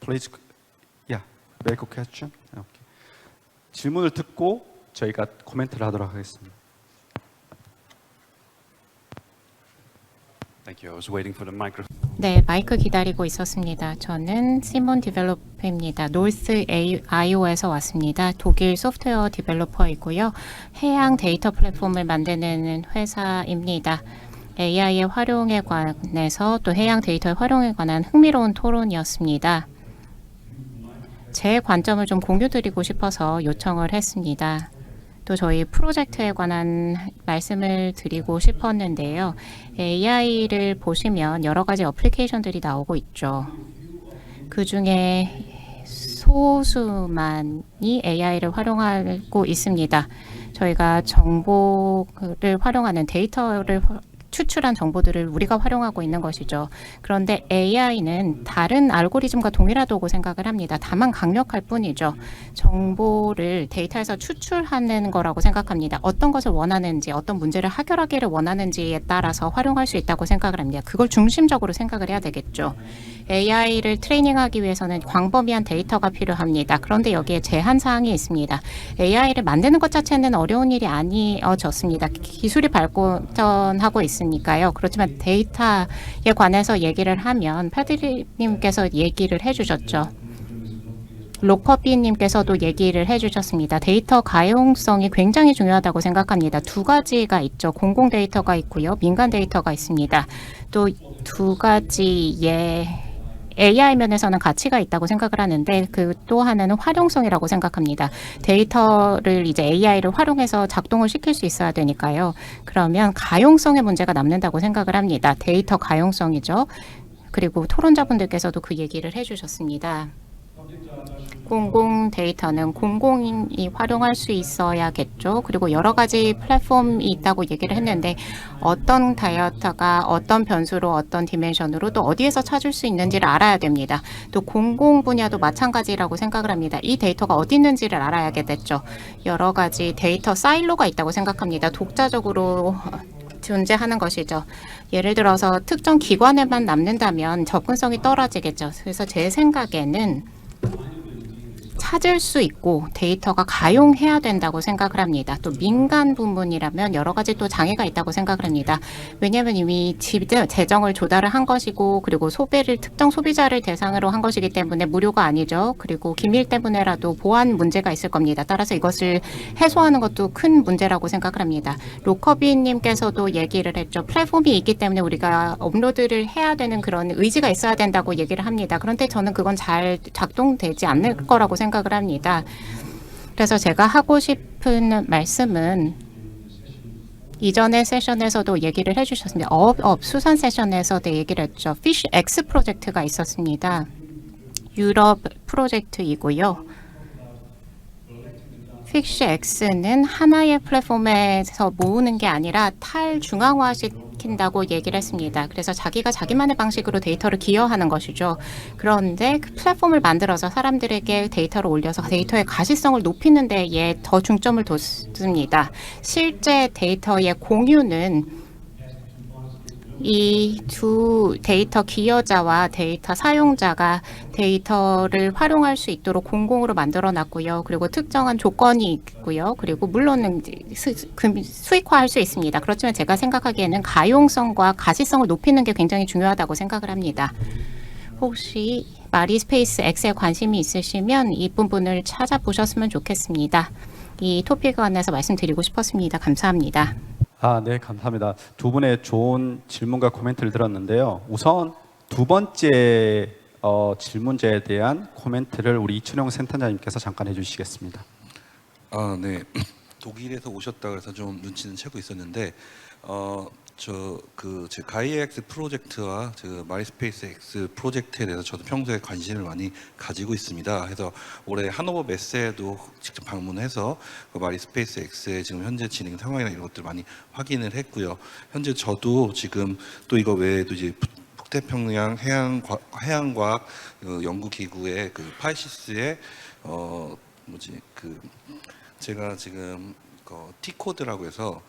A: Please, yeah, make a question. Okay. 질문을 듣고 저희가 코멘트를 하도록 하겠습니다.
I: Thank you. I was waiting for the microphone.
D: 네, 마이크 기다리고 있었습니다. 저는 시몬 디벨로퍼입니다. 노스 아이오에서 왔습니다. 독일 소프트웨어 디벨로퍼이고요. 해양 데이터 플랫폼을 만드는 회사입니다. AI의 활용에 관해서 또 해양 데이터의 활용에 관한 흥미로운 토론이었습니다. 제 관점을 좀 공유드리고 싶어서 요청을 했습니다. 또 저희 프로젝트에 관한 말씀을 드리고 싶었는데요. AI를 보시면 여러 가지 어플리케이션들이 나오고 있죠. 그 중에 소수만이 AI를 활용하고 있습니다. 저희가 정보를 활용하는 데이터를 추출한 정보들을 우리가 활용하고 있는 것이죠. 그런데 AI는 다른 알고리즘과 동일하다고 생각을 합니다. 다만 강력할 뿐이죠. 정보를 데이터에서 추출하는 거라고 생각합니다. 어떤 것을 원하는지, 어떤 문제를 해결하기를 원하는지에 따라서 활용할 수 있다고 생각을 합니다. 그걸 중심적으로 생각을 해야 되겠죠. AI를 트레이닝하기 위해서는 광범위한 데이터가 필요합니다. 그런데 여기에 제한 사항이 있습니다. AI를 만드는 것 자체는 어려운 일이 아니어졌습니다. 기술이 발전하고 있습니다. 니까요. 그렇지만 데이터에 관해서 얘기를 하면 패드리님께서 얘기를 해주셨죠. 로커비님께서도 얘기를 해주셨습니다. 데이터 가용성이 굉장히 중요하다고 생각합니다. 두 가지가 있죠. 공공 데이터가 있고요. 민간 데이터가 있습니다. 또 두 가지의 AI 면에서는 가치가 있다고 생각을 하는데 그 또 하나는 활용성이라고 생각합니다. 데이터를 이제 AI를 활용해서 작동을 시킬 수 있어야 되니까요. 그러면 가용성의 문제가 남는다고 생각을 합니다. 데이터 가용성이죠. 그리고 토론자분들께서도 그 얘기를 해주셨습니다. 공공 데이터는 공공이 활용할 수 있어야겠죠. 그리고 여러 가지 플랫폼이 있다고 얘기를 했는데 어떤 데이터가 어떤 변수로 어떤 디멘션으로 또 어디에서 찾을 수 있는지를 알아야 됩니다. 또 공공 분야도 마찬가지라고 생각을 합니다. 이 데이터가 어디 있는지를 알아야겠죠. 여러 가지 데이터 사일로가 있다고 생각합니다. 독자적으로 존재하는 것이죠. 예를 들어서 특정 기관에만 남는다면 접근성이 떨어지겠죠. 그래서 제 생각에는 찾을 수 있고 데이터가 가용해야 된다고 생각을 합니다. 또 민간 부문이라면 여러 가지 또 장애가 있다고 생각을 합니다. 왜냐하면 이미 재정을 조달을 한 것이고 그리고 소비를 특정 소비자를 대상으로 한 것이기 때문에 무료가 아니죠. 그리고 기밀 때문에라도 보안 문제가 있을 겁니다. 따라서 이것을 해소하는 것도 큰 문제라고 생각을 합니다. 로커비님께서도 얘기를 했죠. 플랫폼이 있기 때문에 우리가 업로드를 해야 되는 그런 의지가 있어야 된다고 얘기를 합니다. 그런데 저는 그건 잘 작동되지 않을 거라고 생각을 합니다. 그래서 제가 하고 싶은 말씀은 이전의 세션에서도 얘기를 해주셨습니다. 수산 세션에서도 얘기를 했죠. 피쉬 X 프로젝트가 있었습니다. 유럽 프로젝트이고요. 피쉬 X는 하나의 플랫폼에서 모으는 게 아니라 탈중앙화 시킨다고 얘기를 했습니다. 그래서 자기가 자기만의 방식으로 데이터를 기여하는 것이죠. 그런데 그 플랫폼을 만들어서 사람들에게 데이터를 올려서 데이터의 가시성을 높이는 데에 더 중점을 뒀습니다. 실제 데이터의 공유는 이 두 데이터 기여자와 데이터 사용자가 데이터를 활용할 수 있도록 공공으로 만들어놨고요. 그리고 특정한 조건이 있고요. 그리고 물론 수익화할 수 있습니다. 그렇지만 제가 생각하기에는 가용성과 가시성을 높이는 게 굉장히 중요하다고 생각을 합니다. 혹시 마리스페이스 X에 관심이 있으시면 이 부분을 찾아보셨으면 좋겠습니다. 이 토픽에 관해서 말씀드리고 싶었습니다. 감사합니다.
A: 네, 감사합니다. 두 분의 좋은 질문과 코멘트를 들었는데요. 우선 두 번째 질문제에 대한 코멘트를 우리 이춘영 센터장님께서 잠깐 해주시겠습니다.
F: 네. 독일에서 오셨다 그래서 좀 눈치는 채고 있었는데 제 가이엑스 프로젝트와 마리스페이스 X 프로젝트에 대해서 저도 평소에 관심을 많이 가지고 있습니다. 그래서 올해 하노버 메세에도 직접 방문해서 그 마리스페이스 X의 지금 현재 진행 상황이나 이런 것들 많이 확인을 했고요. 현재 저도 지금 또 이거 외에도 이제 북태평양 해양과학 연구기구의 그 파이시스의 제가 지금 T코드라고 해서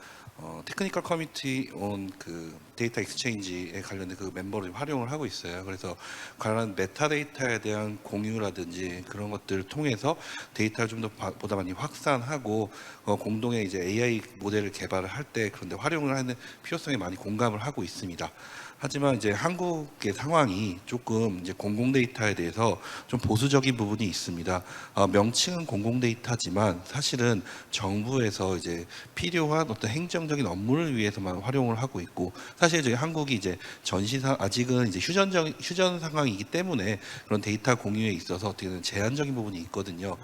F: 테크니컬 커뮤니티 온 그 데이터 익스체인지에 관련된 그 멤버를 활용을 하고 있어요. 그래서 관련 메타데이터에 대한 공유라든지 그런 것들을 통해서 데이터를 좀 더 보다 많이 확산하고 공동의 이제 AI 모델을 개발을 할 때 그런데 활용을 하는 필요성에 많이 공감을 하고 있습니다. 하지만 이제 한국의 상황이 조금 이제 공공 데이터에 대해서 좀 보수적인 부분이 있습니다. 명칭은 공공 데이터지만 사실은 정부에서 이제 필요한 어떤 행정적인 업무를 위해서만 활용을 하고 있고, 사실 저희 한국이 이제 전시상 아직은 이제 휴전 상황이기 때문에 그런 데이터 공유에 있어서 어떻게든 제한적인 부분이 있거든요.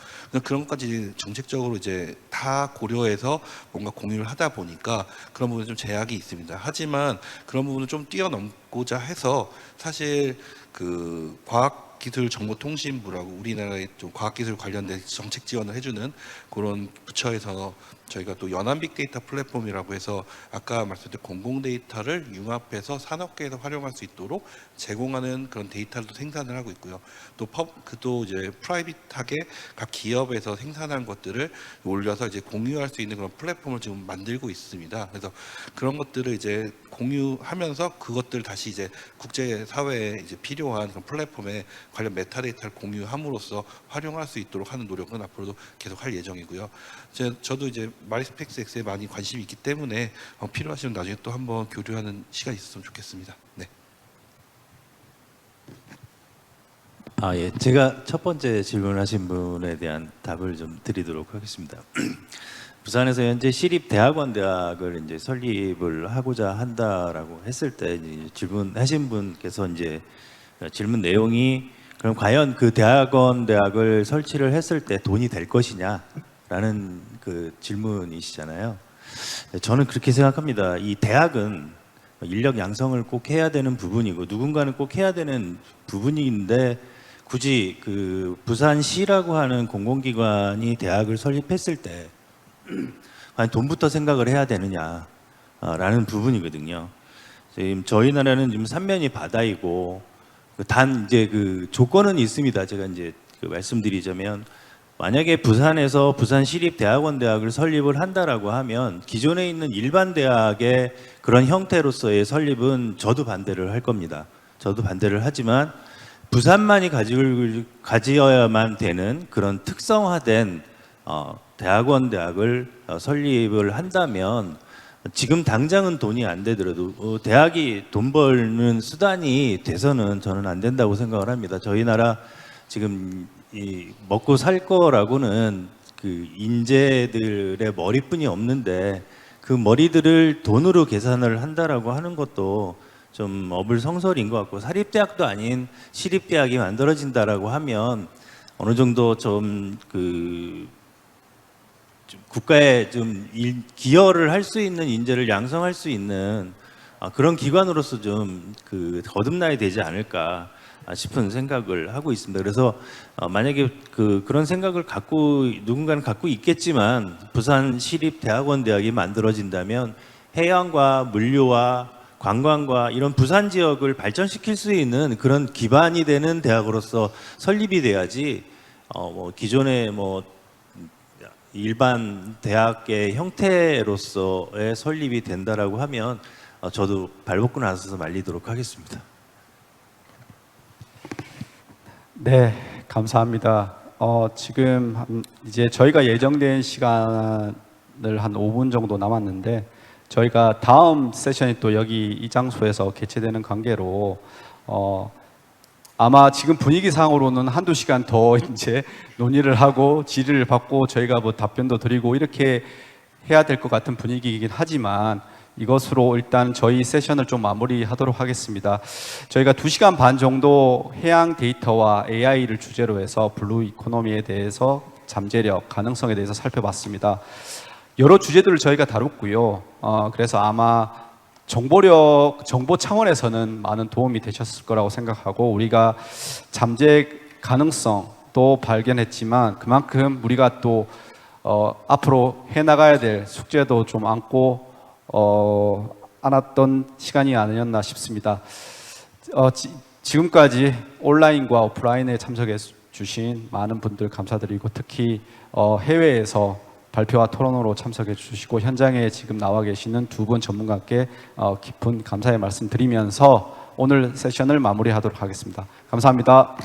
F: 그런 것까지 정책적으로 이제 다 고려해서 뭔가 공유를 하다 보니까 그런 부분에 좀 제약이 있습니다. 하지만 그런 부분을 좀 뛰어넘고자 해서 사실 그 과학기술정보통신부라고 우리나라의 좀 과학기술 관련된 정책 지원을 해주는 그런 부처에서 저희가 또 연안 빅데이터 플랫폼이라고 해서 아까 말씀드린 공공 데이터를 융합해서 산업계에서 활용할 수 있도록 제공하는 그런 데이터도 생산을 하고 있고요. 또 이제 프라이빗하게 각 기업에서 생산한 것들을 올려서 이제 공유할 수 있는 그런 플랫폼을 지금 만들고 있습니다. 그래서 그런 것들을 이제 공유하면서 그것들 다시 이제 국제 사회에 이제 필요한 그런 플랫폼에 관련 메타데이터를 공유함으로써 활용할 수 있도록 하는 노력은 앞으로도 계속 할 예정이고요. 저도 이제 마리스페이스 X에 많이 관심이 있기 때문에 필요하시면 나중에 또 한번 교류하는 시간이 있었으면 좋겠습니다. 네.
G: 예, 제가 첫 번째 질문하신 분에 대한 답을 좀 드리도록 하겠습니다. 부산에서 현재 시립 대학을 이제 설립을 하고자 한다라고 했을 때 이제 질문하신 분께서 이제 질문 내용이 그럼 과연 그 대학을 설치를 했을 때 돈이 될 것이냐라는 그 질문이시잖아요. 저는 그렇게 생각합니다. 이 대학은 인력 양성을 꼭 해야 되는 부분이고 누군가는 꼭 해야 되는 부분인데 굳이 그 부산시라고 하는 공공기관이 대학을 설립했을 때 과연 돈부터 생각을 해야 되느냐라는 부분이거든요. 지금 저희 나라는 지금 삼면이 바다이고 단 이제 그 조건은 있습니다. 제가 이제 그 말씀드리자면 만약에 부산에서 부산시립대학원 대학을 설립을 한다라고 하면 기존에 있는 일반 대학의 그런 형태로서의 설립은 저도 반대를 할 겁니다. 저도 반대를 하지만 부산만이 가지어야만 되는 그런 특성화된 대학원 대학을 설립을 한다면 지금 당장은 돈이 안 되더라도 대학이 돈 벌는 수단이 돼서는 저는 안 된다고 생각을 합니다. 저희 나라 지금 이 먹고 살 거라고는 그 인재들의 머리뿐이 없는데 그 머리들을 돈으로 계산을 한다라고 하는 것도 좀 어불성설인 것 같고 사립대학도 아닌 시립대학이 만들어진다라고 하면 어느 정도 좀 국가에 좀 기여를 할 수 있는 인재를 양성할 수 있는 그런 기관으로서 좀 거듭나야 되지 않을까 싶은 생각을 하고 있습니다. 그래서 만약에 그런 생각을 누군가는 갖고 있겠지만 부산 시립대학원 대학이 만들어진다면 해양과 물류와 관광과 이런 부산 지역을 발전시킬 수 있는 그런 기반이 되는 대학으로서 설립이 돼야지 기존의 일반 대학의 형태로서의 설립이 된다라고 하면 저도 발벗고 나서서 말리도록 하겠습니다.
A: 네, 감사합니다. 지금 이제 저희가 예정된 시간을 한 5분 정도 남았는데 저희가 다음 세션이 또 여기 이 장소에서 개최되는 관계로 아마 지금 분위기상으로는 한두 시간 더 이제 논의를 하고 질의를 받고 저희가 뭐 답변도 드리고 이렇게 해야 될 것 같은 분위기이긴 하지만 이것으로 일단 저희 세션을 좀 마무리하도록 하겠습니다. 저희가 2시간 반 정도 해양 데이터와 AI를 주제로 해서 블루 이코노미에 대해서 잠재력, 가능성에 대해서 살펴봤습니다. 여러 주제들을 저희가 다뤘고요. 그래서 아마 정보 차원에서는 많은 도움이 되셨을 거라고 생각하고 우리가 잠재 가능성도 발견했지만 그만큼 우리가 또 앞으로 해나가야 될 숙제도 좀 안고 안았던 시간이 아니었나 싶습니다. 지금까지 온라인과 오프라인에 참석해 주신 많은 분들 감사드리고 특히 해외에서 발표와 토론으로 참석해 주시고 현장에 지금 나와 계시는 두 분 전문가께 깊은 감사의 말씀 드리면서 오늘 세션을 마무리하도록 하겠습니다. 감사합니다.